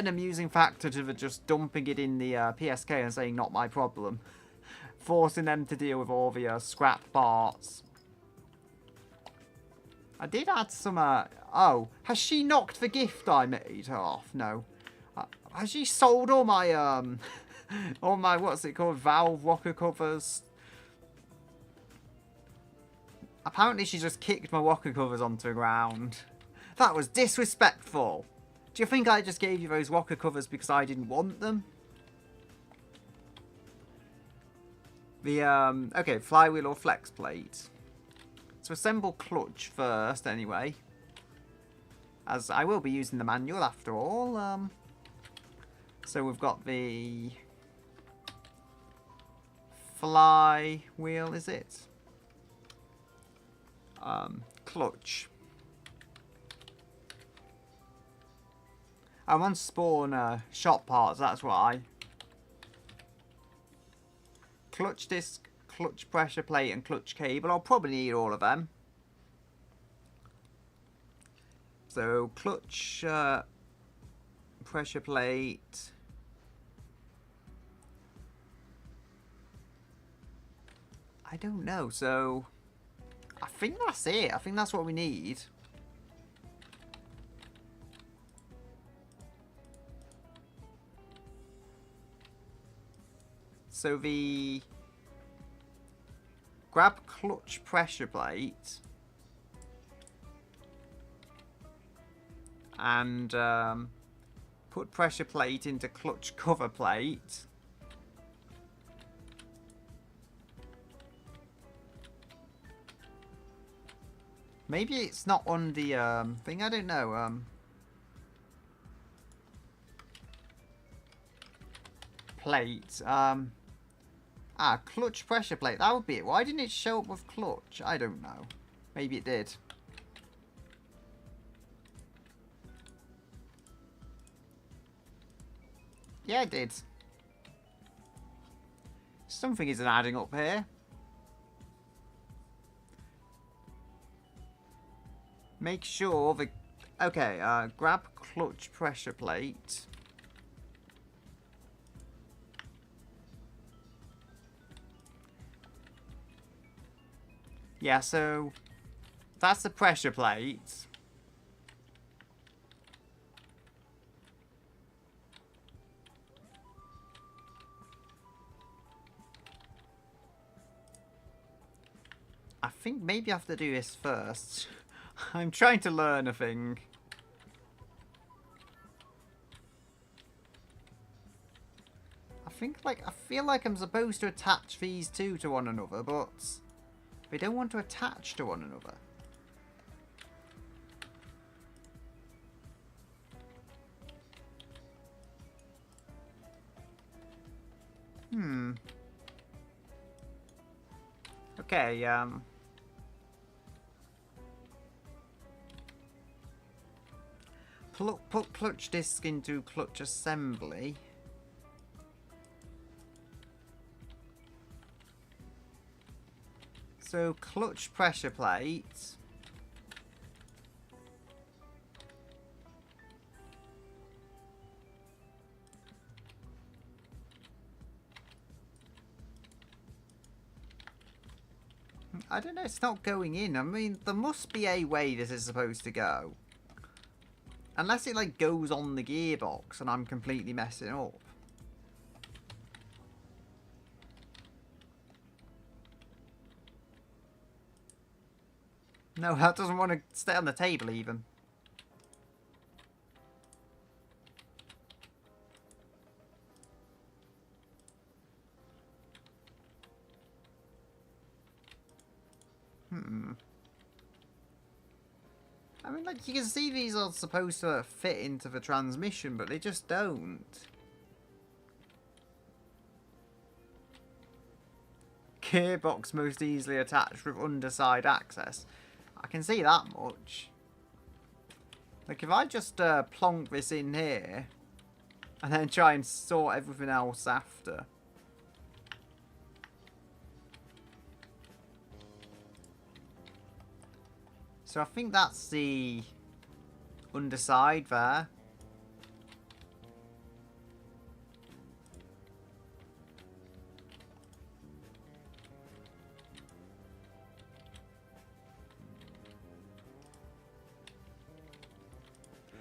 amusing factor to the just dumping it in the PSK and saying, not my problem. Forcing them to deal with all the scrap parts. I did add some, oh, has she knocked the gift I made off? No. Has she sold all my, all my, what's it called, valve rocker covers? Apparently she just kicked my rocker covers onto the ground. That was disrespectful. Do you think I just gave you those rocker covers because I didn't want them? The, okay, flywheel or flex plate. So assemble clutch first, anyway. As I will be using the manual after all. So we've got the flywheel, is it? Clutch. I want to spawn shop parts, that's why. Clutch disc, clutch pressure plate, and clutch cable. I'll probably need all of them. So, clutch pressure plate. I don't know, so I think that's it. I think that's what we need. So the grab clutch pressure plate and put pressure plate into clutch cover plate. Maybe it's not on the thing, I don't know. Plate. Clutch pressure plate. That would be it. Why didn't it show up with clutch? I don't know. Maybe it did. Yeah, it did. Something isn't adding up here. Make sure the... Okay, grab clutch pressure plate. Yeah, so that's the pressure plate. I think maybe I have to do this first. I'm trying to learn a thing. I feel like I'm supposed to attach these two to one another, but they don't want to attach to one another. Okay, put clutch disc into clutch assembly. So, clutch pressure plate. I don't know, it's not going in. I mean, there must be a way this is supposed to go. Unless it, like, goes on the gearbox and I'm completely messing up. No, that doesn't want to stay on the table, even. I mean, like, you can see these are supposed to fit into the transmission, but they just don't. Gearbox most easily attached with underside access. I can see that much. Like, if I just plonk this in here, and then try and sort everything else after. So I think that's the underside there.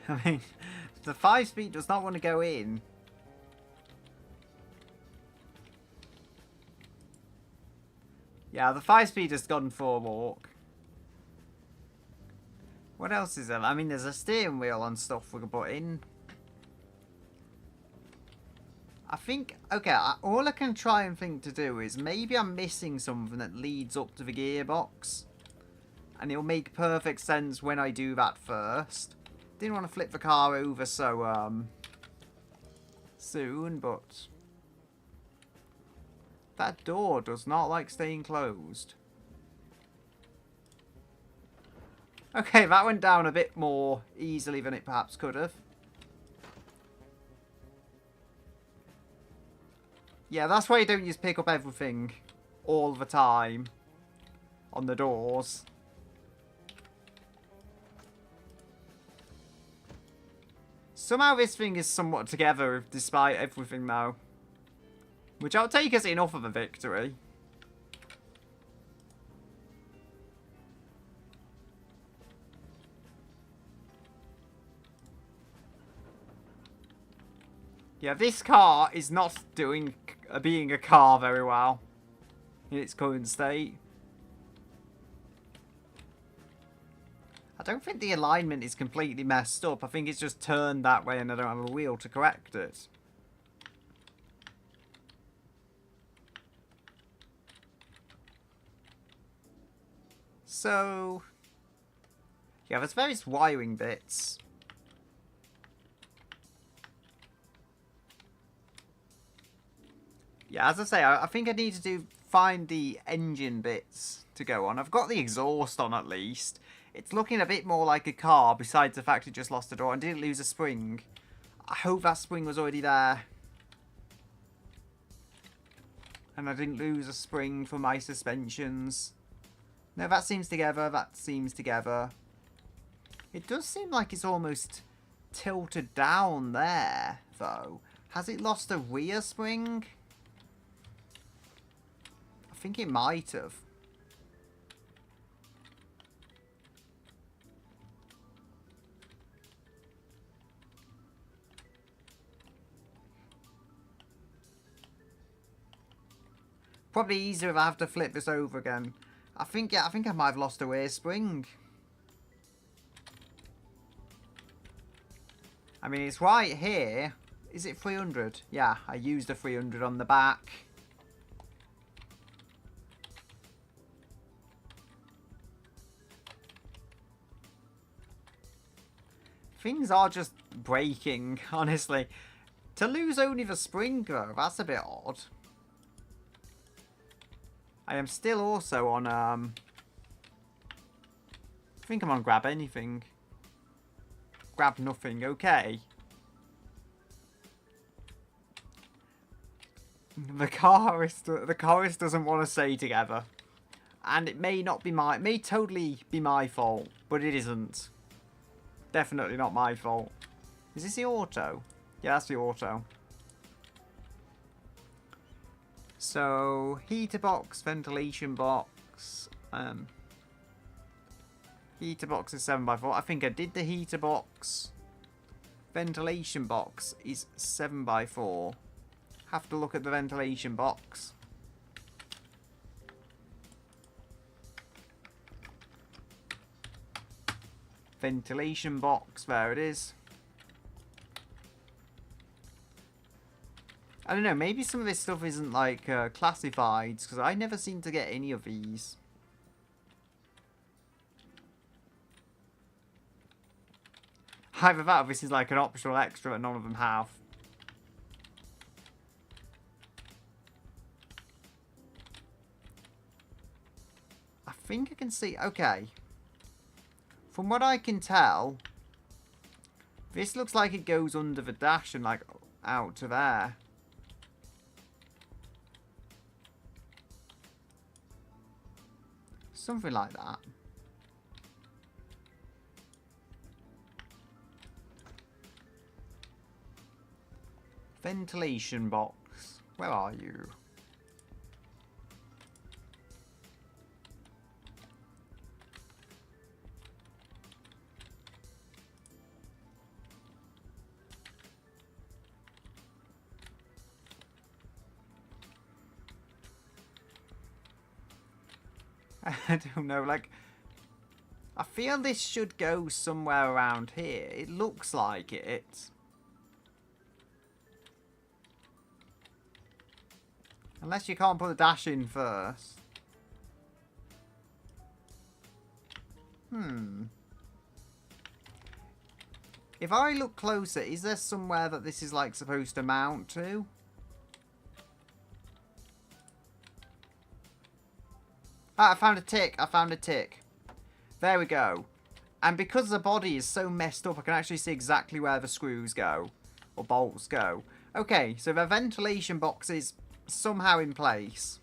I mean, the 5-speed does not want to go in. Yeah, the 5-speed has gone for a walk. What else is there? I mean, there's a steering wheel and stuff we can put in. I think, okay, all I can try and think to do is maybe I'm missing something that leads up to the gearbox. And it'll make perfect sense when I do that first. Didn't want to flip the car over so, soon, but... that door does not like staying closed. Okay, that went down a bit more easily than it perhaps could have. Yeah, that's why you don't just pick up everything all the time on the doors. Somehow this thing is somewhat together despite everything though. Which I'll take as enough of a victory. Yeah, this car is not doing being a car very well in its current state. I don't think the alignment is completely messed up. I think it's just turned that way and I don't have a wheel to correct it. So, yeah, there's various wiring bits. Yeah, as I say, I think I need to find the engine bits to go on. I've got the exhaust on at least. It's looking a bit more like a car, besides the fact it just lost a door and didn't lose a spring. I hope that spring was already there. And I didn't lose a spring for my suspensions. No, that seems together, that seems together. It does seem like it's almost tilted down there, though. Has it lost a rear spring? I think it might have. Probably easier if I have to flip this over again. I think I might have lost a rear spring. I mean, it's right here. Is it 300? Yeah, I used a 300 on the back. Things are just breaking, honestly. To lose only the spring, though, that's a bit odd. I am still also on, I think I'm on grab anything. Grab nothing, okay. The chorus doesn't want to stay together. And it may not be it may totally be my fault, but it isn't. Definitely not my fault. Is this the auto? Yeah, that's the auto. So, heater box, ventilation box. Heater box is 7x4. I think I did the heater box. Ventilation box is 7x4. Have to look at the ventilation box. Ventilation box, there it is. I don't know, maybe some of this stuff isn't like classifieds, because I never seem to get any of these. Either that or this is like an optional extra that none of them have. I think I can see, okay. From what I can tell, this looks like it goes under the dash and like out to there. Something like that. Ventilation box. Where are you? I don't know, like, I feel this should go somewhere around here. It looks like it. Unless you can't put the dash in first. If I look closer, is there somewhere that this is like supposed to mount to? Ah, I found a tick. I found a tick. There we go. And because the body is so messed up, I can actually see exactly where the screws go. Or bolts go. Okay, so the ventilation box is somehow in place.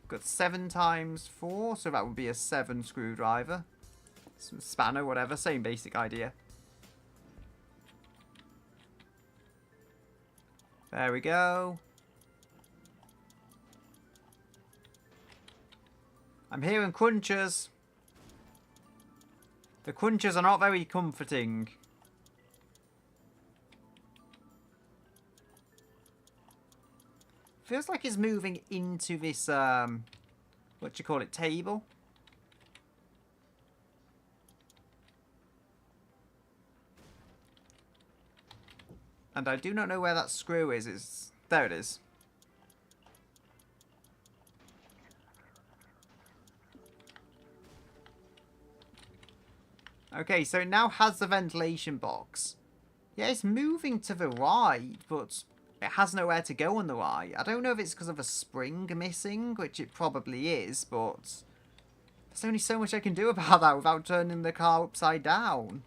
Got 7x4, so that would be a 7 screwdriver. Some spanner, whatever. Same basic idea. There we go. I'm hearing crunchers. The crunchers are not very comforting. Feels like it's moving into this, what do you call it, table? And I do not know where that screw is. There it is. Okay, so it now has the ventilation box. Yeah, it's moving to the right, but it has nowhere to go on the right. I don't know if it's because of a spring missing, which it probably is, but there's only so much I can do about that without turning the car upside down.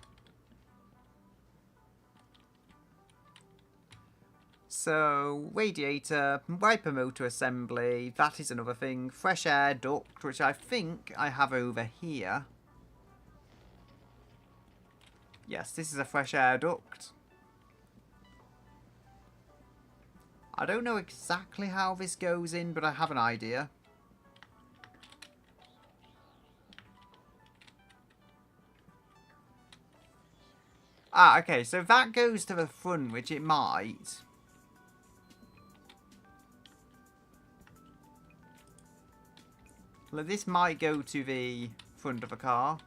So, radiator, wiper motor assembly, that is another thing. Fresh air duct, which I think I have over here. Yes, this is a fresh air duct. I don't know exactly how this goes in, but I have an idea. Ah, okay, so that goes to the front, which it might. Well, this might go to the front of a car.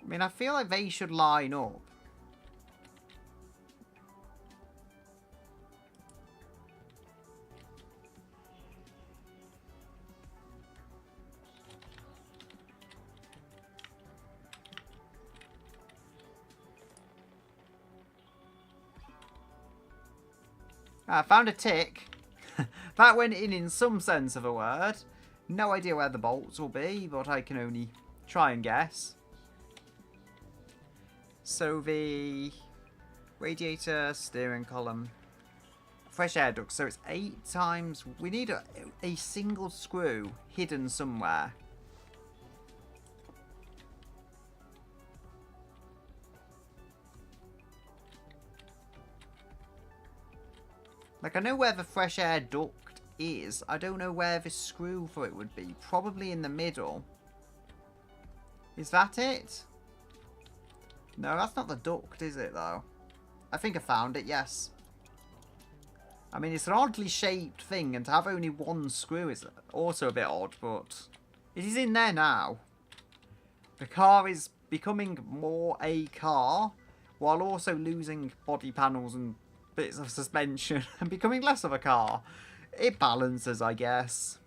I mean, I feel like they should line up. I found a tick. That went in some sense of a word. No idea where the bolts will be, but I can only try and guess. So the radiator, steering column, fresh air duct. So it's 8 times. We need a single screw hidden somewhere. Like, I know where the fresh air duct is. I don't know where the screw for it would be. Probably in the middle. Is that it? No, that's not the duct, is it, though? I think I found it, yes. I mean, it's an oddly shaped thing, and to have only one screw is also a bit odd, but it is in there now. The car is becoming more a car, while also losing body panels and bits of suspension and becoming less of a car. It balances, I guess.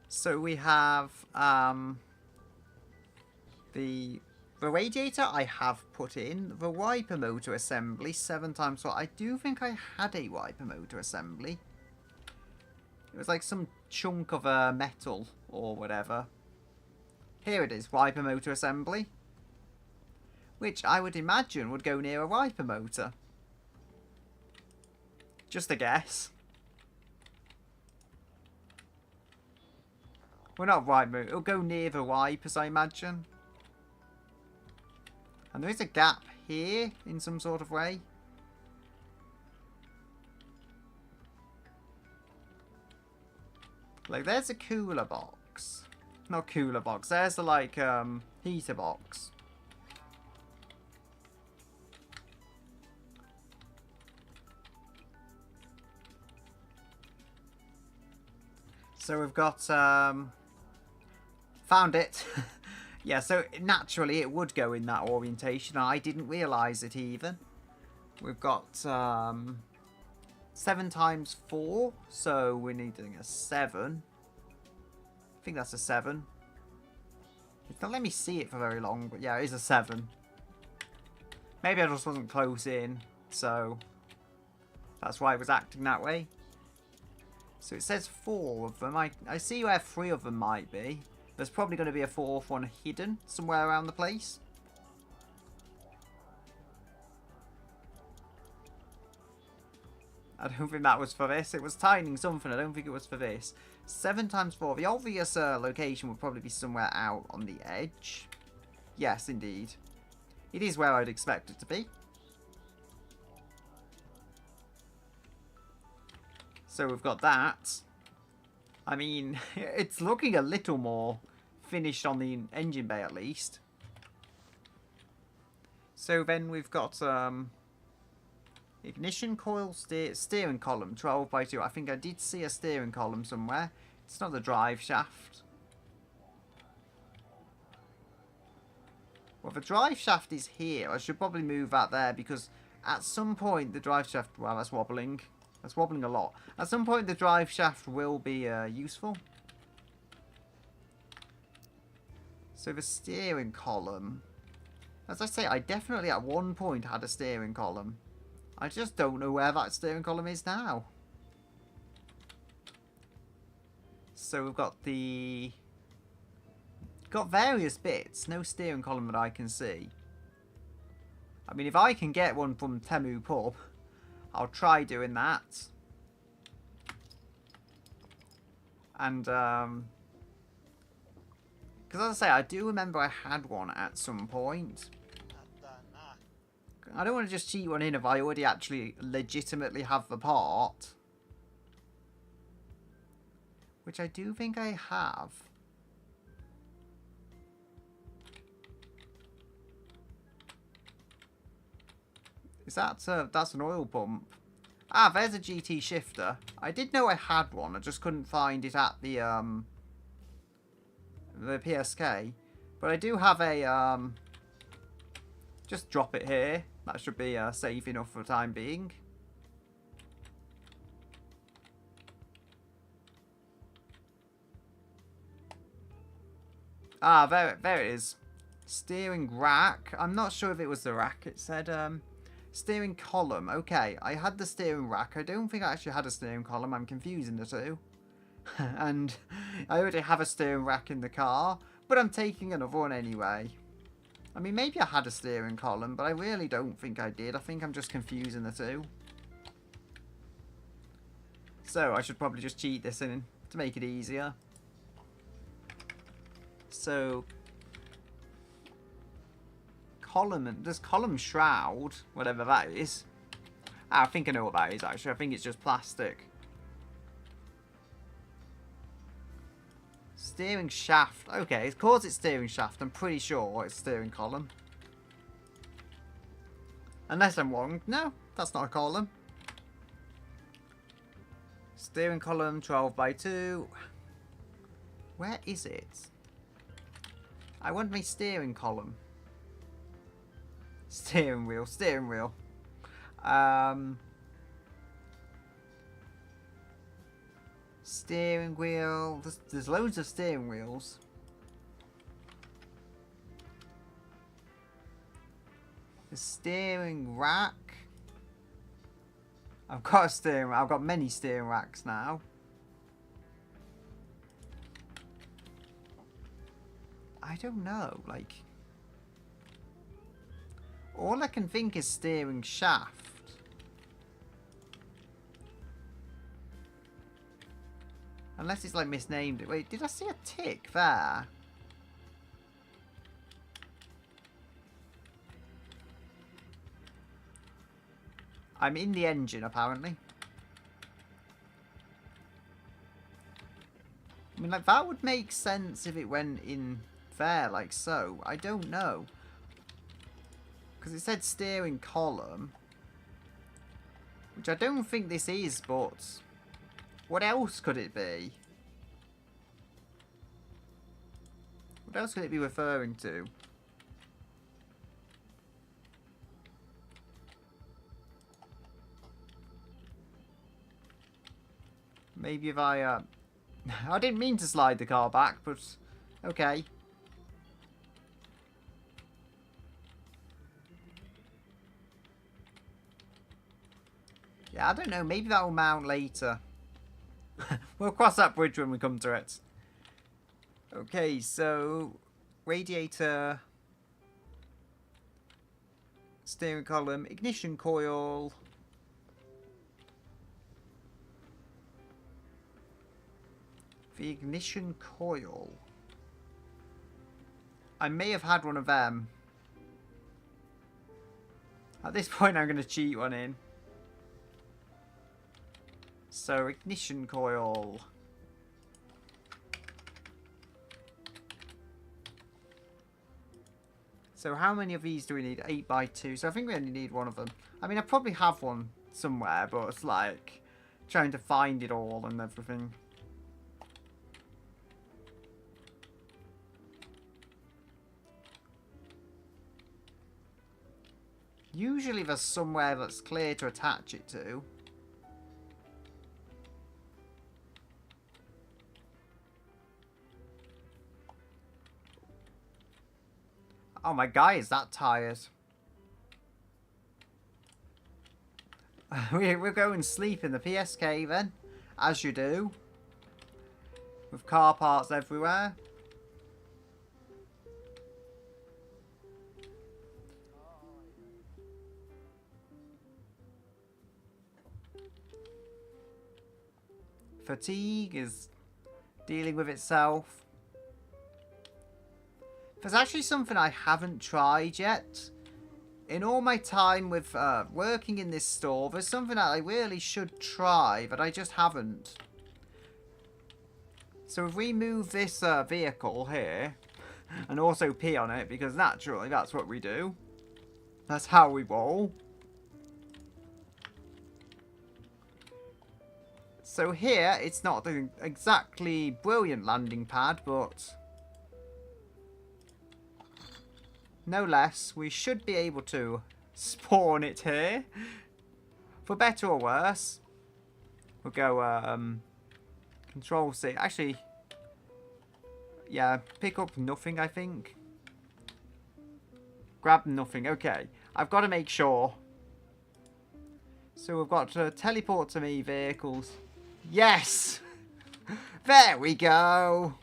So we have the radiator I have put in. The wiper motor assembly 7 times 4. I do think I had a wiper motor assembly. It was like some chunk of metal or whatever. Here it is, wiper motor assembly. Which I would imagine would go near a wiper motor. Just a guess. Well, not wiper motor. It'll go near the wipers, I imagine. And there is a gap here in some sort of way. Like, there's a cooler box. Not cooler box. There's the, like, heater box. So we've got, found it. Yeah, so naturally it would go in that orientation. I didn't realise it even. We've got 7 times 4, so we're needing a 7. I think that's a 7. It's not let me see it for very long, but yeah, it is a 7. Maybe I just wasn't close in, so that's why it was acting that way. So it says 4 of them. I see where 3 of them might be. There's probably going to be a 4th one hidden somewhere around the place. I don't think that was for this. It was tiling something. I don't think it was for this. 7 times 4. The obvious location would probably be somewhere out on the edge. Yes, indeed. It is where I'd expect it to be. So we've got that. I mean, it's looking a little more finished on the engine bay at least. So then we've got ignition coil, steering column, 12 by 2. I think I did see a steering column somewhere. It's not the drive shaft. Well, the drive shaft is here. I should probably move that there because at some point the drive shaft, well, that's wobbling. That's wobbling a lot. At some point, the drive shaft will be useful. So the steering column. As I say, I definitely at one point had a steering column. I just don't know where that steering column is now. So we've got the... Got various bits. No steering column that I can see. I mean, if I can get one from Temu Pub... I'll try doing that. And, because as I say, I do remember I had one at some point. I don't want to just cheat one in if I already actually legitimately have the part. Which I do think I have. Is that that's an oil pump? Ah, there's a GT shifter. I did know I had one. I just couldn't find it at the PSK. But I do have a just drop it here. That should be safe enough for the time being. Ah, there it is. Steering rack. I'm not sure if it was the rack. It said Steering column. Okay, I had the steering rack. I don't think I actually had a steering column. I'm confusing the two. And I already have a steering rack in the car, but I'm taking another one anyway. I mean, maybe I had a steering column, but I really don't think I did. I think I'm just confusing the two. So I should probably just cheat this in to make it easier. So column, there's column shroud, whatever that is. I think I know what that is actually. I think it's just plastic. Steering shaft. Okay, it calls it steering shaft. I'm pretty sure it's steering column. Unless I'm wrong. No, that's not a column. Steering column 12 by 2. Where is it? I want my steering column. Steering wheel, steering wheel. Steering wheel. There's loads of steering wheels. The steering rack. I've got a steering rack. I've got many steering racks now. I don't know, like... All I can think is steering shaft. Unless it's like misnamed it. Wait, did I see a tick there? I'm in the engine, apparently. I mean, like, that would make sense if it went in there, like so. I don't know. Because it said steering column. Which I don't think this is, but... What else could it be? What else could it be referring to? Maybe if I, I didn't mean to slide the car back, but... Okay. Yeah, I don't know. Maybe that will mount later. We'll cross that bridge when we come to it. Okay, so... Radiator... Steering column, ignition coil... The ignition coil. I may have had one of them. At this point I'm going to cheat one in. So, ignition coil. So how many of these do we need? 8 by 2. So I think we only need one of them. I mean, I probably have one somewhere, but it's like trying to find it all and everything. Usually there's somewhere that's clear to attach it to. Oh, my guy is that tired. We're going to sleep in the PSK then, as you do. With car parts everywhere. Fatigue is dealing with itself. There's actually something I haven't tried yet. In all my time with working in this store, there's something that I really should try, but I just haven't. So if we move this vehicle here, and also pee on it, because naturally that's what we do. That's how we roll. So here, it's not the exactly brilliant landing pad, but no less, we should be able to spawn it here. For better or worse. We'll go, Control C. Actually, yeah, pick up nothing, I think. Grab nothing. Okay, I've got to make sure So we've got to teleport to me vehicles. Yes! There we go!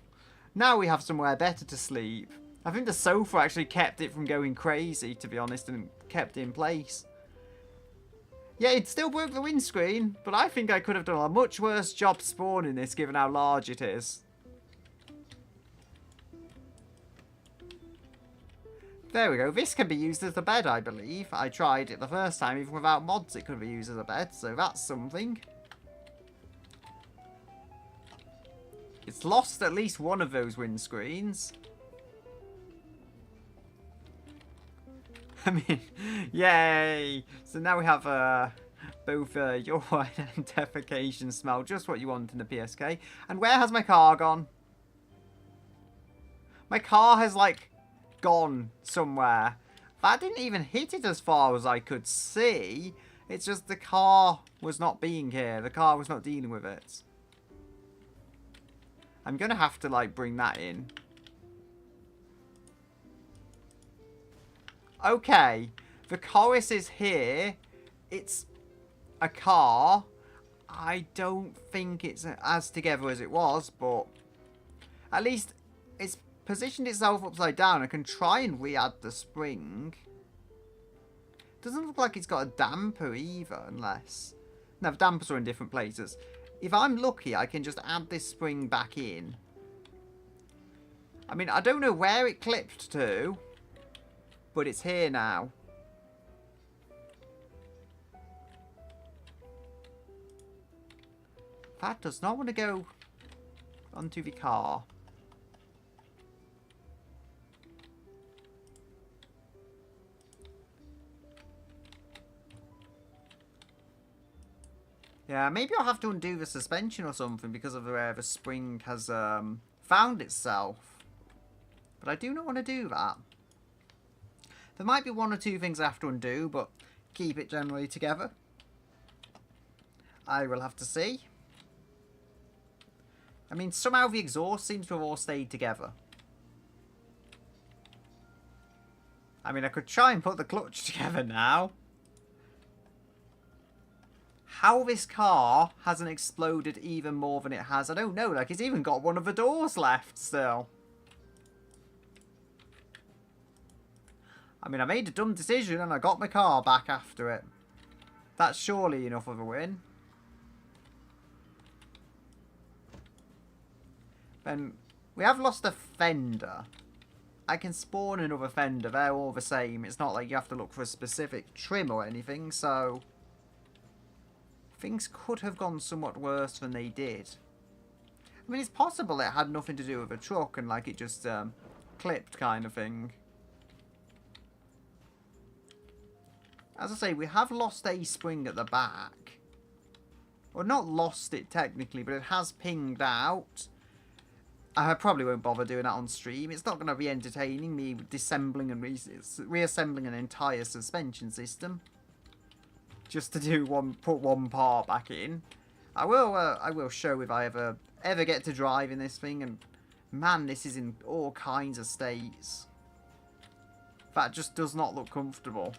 Now we have somewhere better to sleep. I think the sofa actually kept it from going crazy, to be honest, and kept it in place. Yeah, it still broke the windscreen, but I think I could have done a much worse job spawning this given how large it is. There we go. This can be used as a bed, I believe. I tried it the first time. Even without mods, it could be used as a bed. So that's something. It's lost at least one of those windscreens. I mean, yay! So now we have both your identification smell, just what you want in the PSK. And where has my car gone? My car has, like, gone somewhere. That didn't even hit it as far as I could see. It's just the car was not being here. The car was not dealing with it. I'm going to have to, like, bring that in. Okay. The chorus is here. It's a car. I don't think it's as together as it was, but at least it's positioned itself upside down. I can try and re-add the spring. Doesn't look like it's got a damper either, unless... No, the dampers are in different places. If I'm lucky, I can just add this spring back in. I mean, I don't know where it clipped to, but it's here now. That does not want to go onto the car. Yeah, maybe I'll have to undo the suspension or something because of where the spring has found itself. But I do not want to do that. There might be one or two things I have to undo, but keep it generally together. I will have to see. I mean, somehow the exhaust seems to have all stayed together. I mean, I could try and put the clutch together now. How this car hasn't exploded even more than it has, I don't know. Like, it's even got one of the doors left still. I mean, I made a dumb decision and I got my car back after it. That's surely enough of a win. Then we have lost a fender. I can spawn another fender. They're all the same. It's not like you have to look for a specific trim or anything, so... Things could have gone somewhat worse than they did. I mean, it's possible it had nothing to do with a truck and, like, it just clipped kind of thing. As I say, we have lost a spring at the back. Well, not lost it technically, but it has pinged out. I probably won't bother doing that on stream. It's not going to be entertaining, me disassembling and reassembling an entire suspension system. Just to do put one part back in. I will show if I ever get to drive in this thing, and man, this is in all kinds of states. That just does not look comfortable.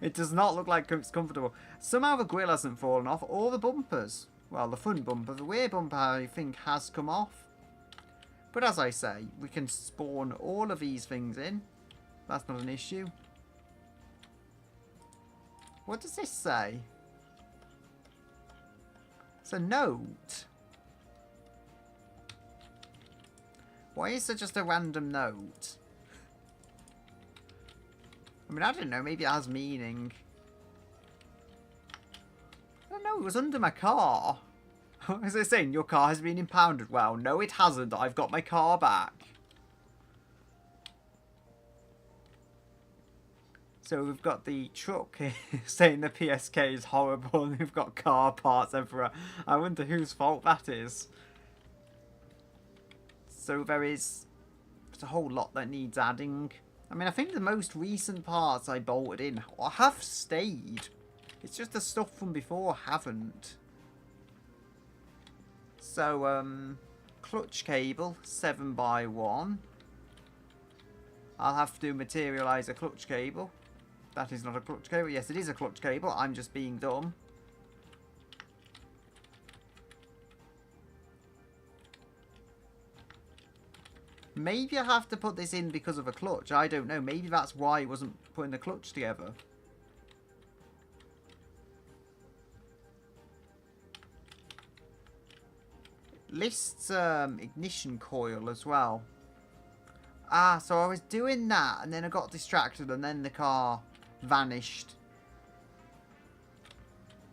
It does not look like it's comfortable. Somehow the grill hasn't fallen off, or the bumpers. Well, the front bumper, the rear bumper I think has come off. But as I say, we can spawn all of these things in. That's not an issue. What does this say? It's a note. Why is there just a random note? I mean, I don't know. Maybe it has meaning. I don't know. It was under my car. What was it saying? Your car has been impounded. Well, no, it hasn't. I've got my car back. So we've got the truck saying the PSK is horrible, and we've got car parts everywhere. I wonder whose fault that is. So there's a whole lot that needs adding. I mean, I think the most recent parts I bolted in have stayed. It's just the stuff from before haven't. So, clutch cable, 7x1. I'll have to materialise a clutch cable. That is not a clutch cable. Yes, it is a clutch cable. I'm just being dumb. Maybe I have to put this in because of a clutch. I don't know. Maybe that's why it wasn't putting the clutch together. Lists ignition coil as well. Ah, so I was doing that and then I got distracted and then the car vanished.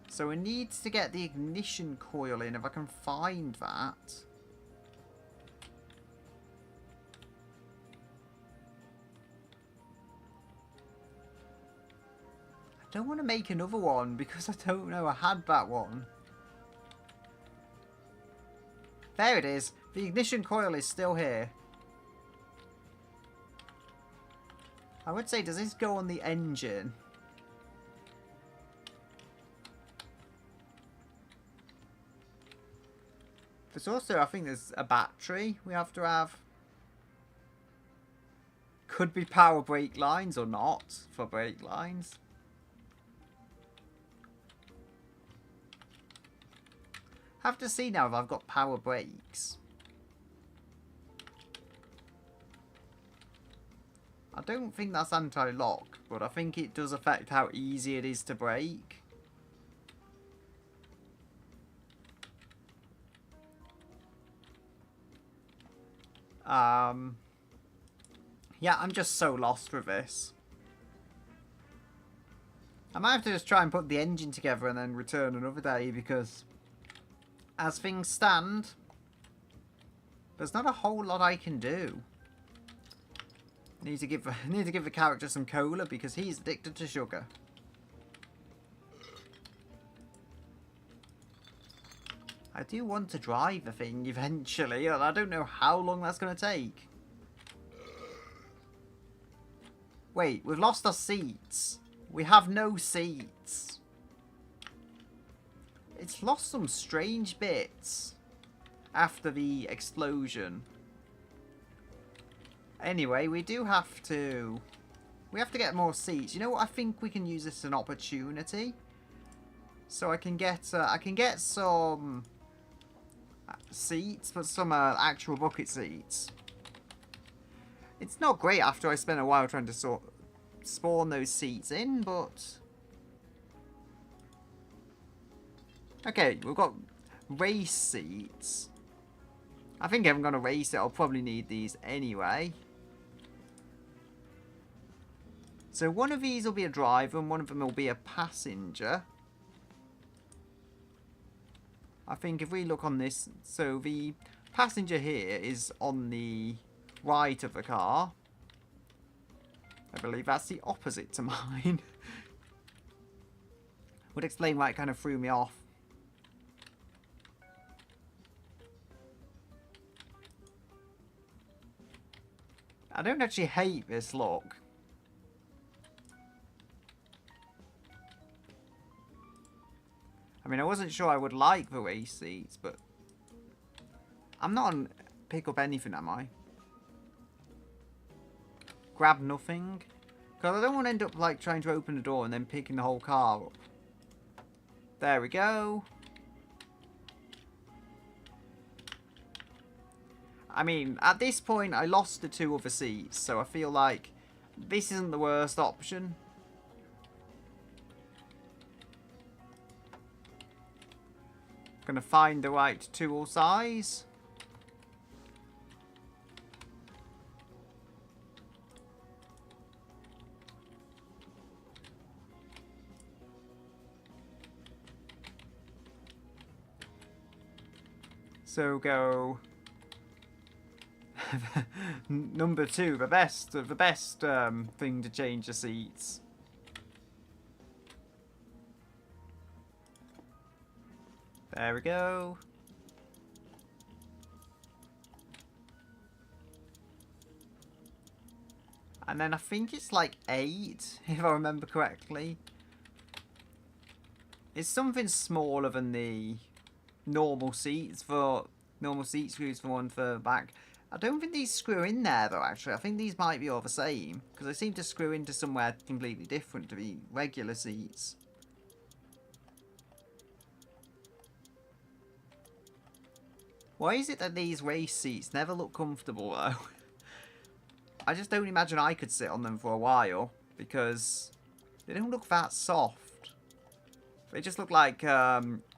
So it needs to get the ignition coil in if I can find that. I don't want to make another one because I don't know I had that one. There it is. The ignition coil is still here. I would say, does this go on the engine? There's also, I think there's a battery we have to have. Could be power brake lines or not for brake lines. Have to see now if I've got power brakes. I don't think that's anti-lock, but I think it does affect how easy it is to brake. Yeah, I'm just so lost with this. I might have to just try and put the engine together and then return another day because as things stand, there's not a whole lot I can do. Need to give the character some cola because he's addicted to sugar. I do want to drive the thing eventually, and I don't know how long that's going to take. Wait, we've lost our seats. We have no seats. It's lost some strange bits after the explosion. Anyway, we have to get more seats. You know what? I think we can use this as an opportunity. So I can get some seats, but some actual bucket seats. It's not great after I spent a while trying to spawn those seats in, but okay, we've got race seats. I think if I'm going to race it, I'll probably need these anyway. So one of these will be a driver and one of them will be a passenger. I think if we look on this, so the passenger here is on the right of the car. I believe that's the opposite to mine. Would explain why it kind of threw me off. I don't actually hate this look. I mean, I wasn't sure I would like the race seats, but I'm not on pick up anything, am I? Grab nothing? Because I don't want to end up like trying to open the door and then picking the whole car up. There we go. I mean, at this point, I lost the 2 other seats, so I feel like this isn't the worst option. Gonna find the right tool size. So go number 2, the best thing to change the seats. There we go. And then I think it's like 8, if I remember correctly. It's something smaller than the normal seats for normal seat screws for one further back. I don't think these screw in there, though, actually. I think these might be all the same. Because they seem to screw into somewhere completely different to the regular seats. Why is it that these race seats never look comfortable, though? I just don't imagine I could sit on them for a while. Because they don't look that soft. They just look like,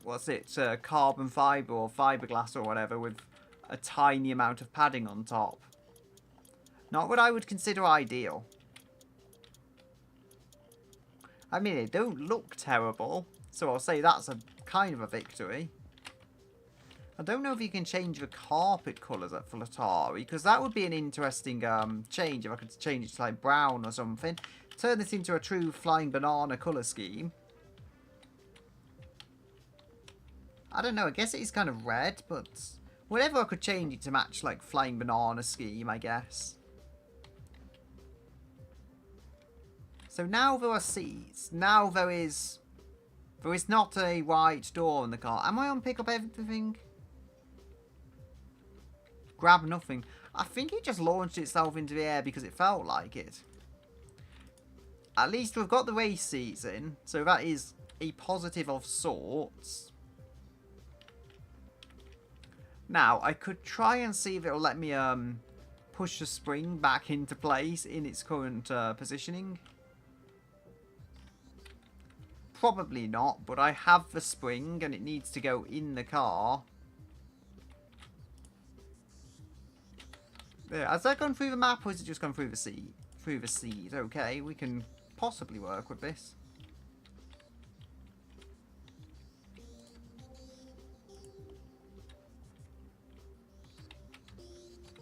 what's it, carbon fibre or fiberglass or whatever with a tiny amount of padding on top. Not what I would consider ideal. I mean, they don't look terrible, so I'll say that's a kind of a victory. I don't know if you can change the carpet colours at Atari, because that would be an interesting change if I could change it to like brown or something. Turn this into a true flying banana colour scheme. I don't know, I guess it is kind of red, but whatever I could change it to match like flying banana scheme, I guess. So now there are seats. Now there is not a white door in the car. Am I on pick up everything? Grab nothing. I think it just launched itself into the air because it felt like it. At least we've got the race seats in, so that is a positive of sorts. Now, I could try and see if it'll let me push the spring back into place in its current positioning. Probably not, but I have the spring and it needs to go in the car. There, has that gone through the map or has it just gone through the seat? Through the seat, okay, we can possibly work with this.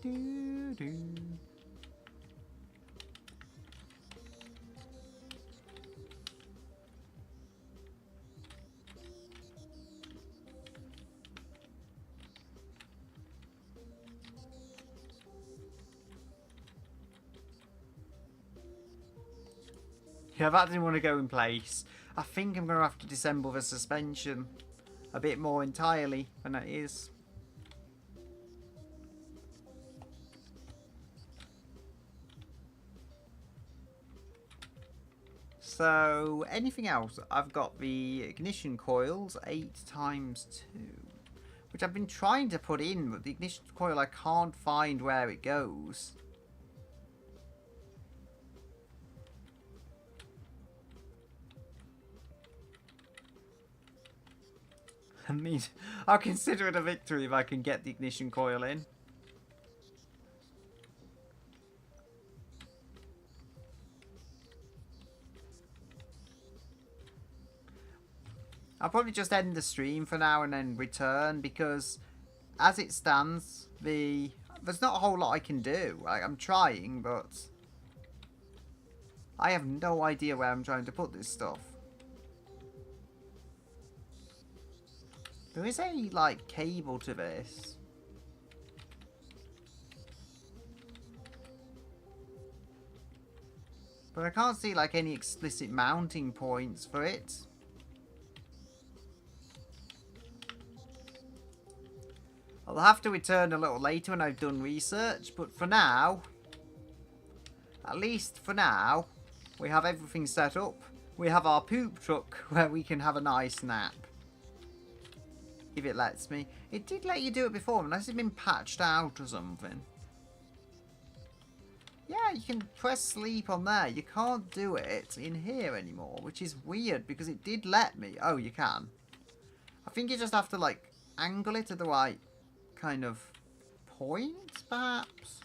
Do, do. Yeah, that didn't want to go in place. I think I'm going to have to disassemble the suspension a bit more entirely than it is. So, anything else? I've got the ignition coils 8x2, which I've been trying to put in, but the ignition coil, I can't find where it goes. I mean, I'll consider it a victory if I can get the ignition coil in. I'll probably just end the stream for now and then return because as it stands, there's not a whole lot I can do. Like, I'm trying, but I have no idea where I'm trying to put this stuff. There is a, like, cable to this. But I can't see, like, any explicit mounting points for it. I'll have to return a little later when I've done research, but for now, at least for now, we have everything set up. We have our poop truck where we can have a nice nap. If it lets me. It did let you do it before, unless it's been patched out or something. Yeah, you can press sleep on there. You can't do it in here anymore, which is weird because it did let me. Oh, you can. I think you just have to, like, angle it at the right kind of point, perhaps.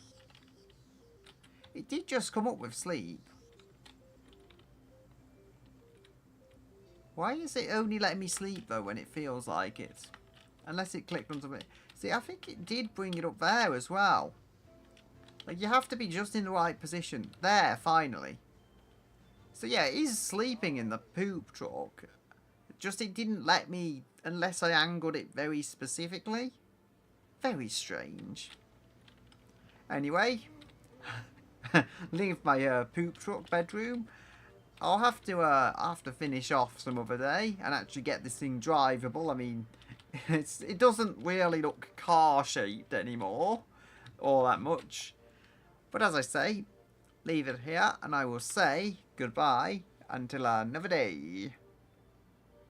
It did just come up with sleep. Why is it only letting me sleep, though, when it feels like it? Unless it clicked on something. See, I think it did bring it up there as well. Like, you have to be just in the right position. There, finally. So, yeah, it is sleeping in the poop truck. Just it didn't let me, unless I angled it very specifically. Very strange. Anyway, leave my poop truck bedroom. I'll have to finish off some other day and actually get this thing drivable. I mean, it doesn't really look car shaped anymore, all that much. But as I say, leave it here, and I will say goodbye until another day.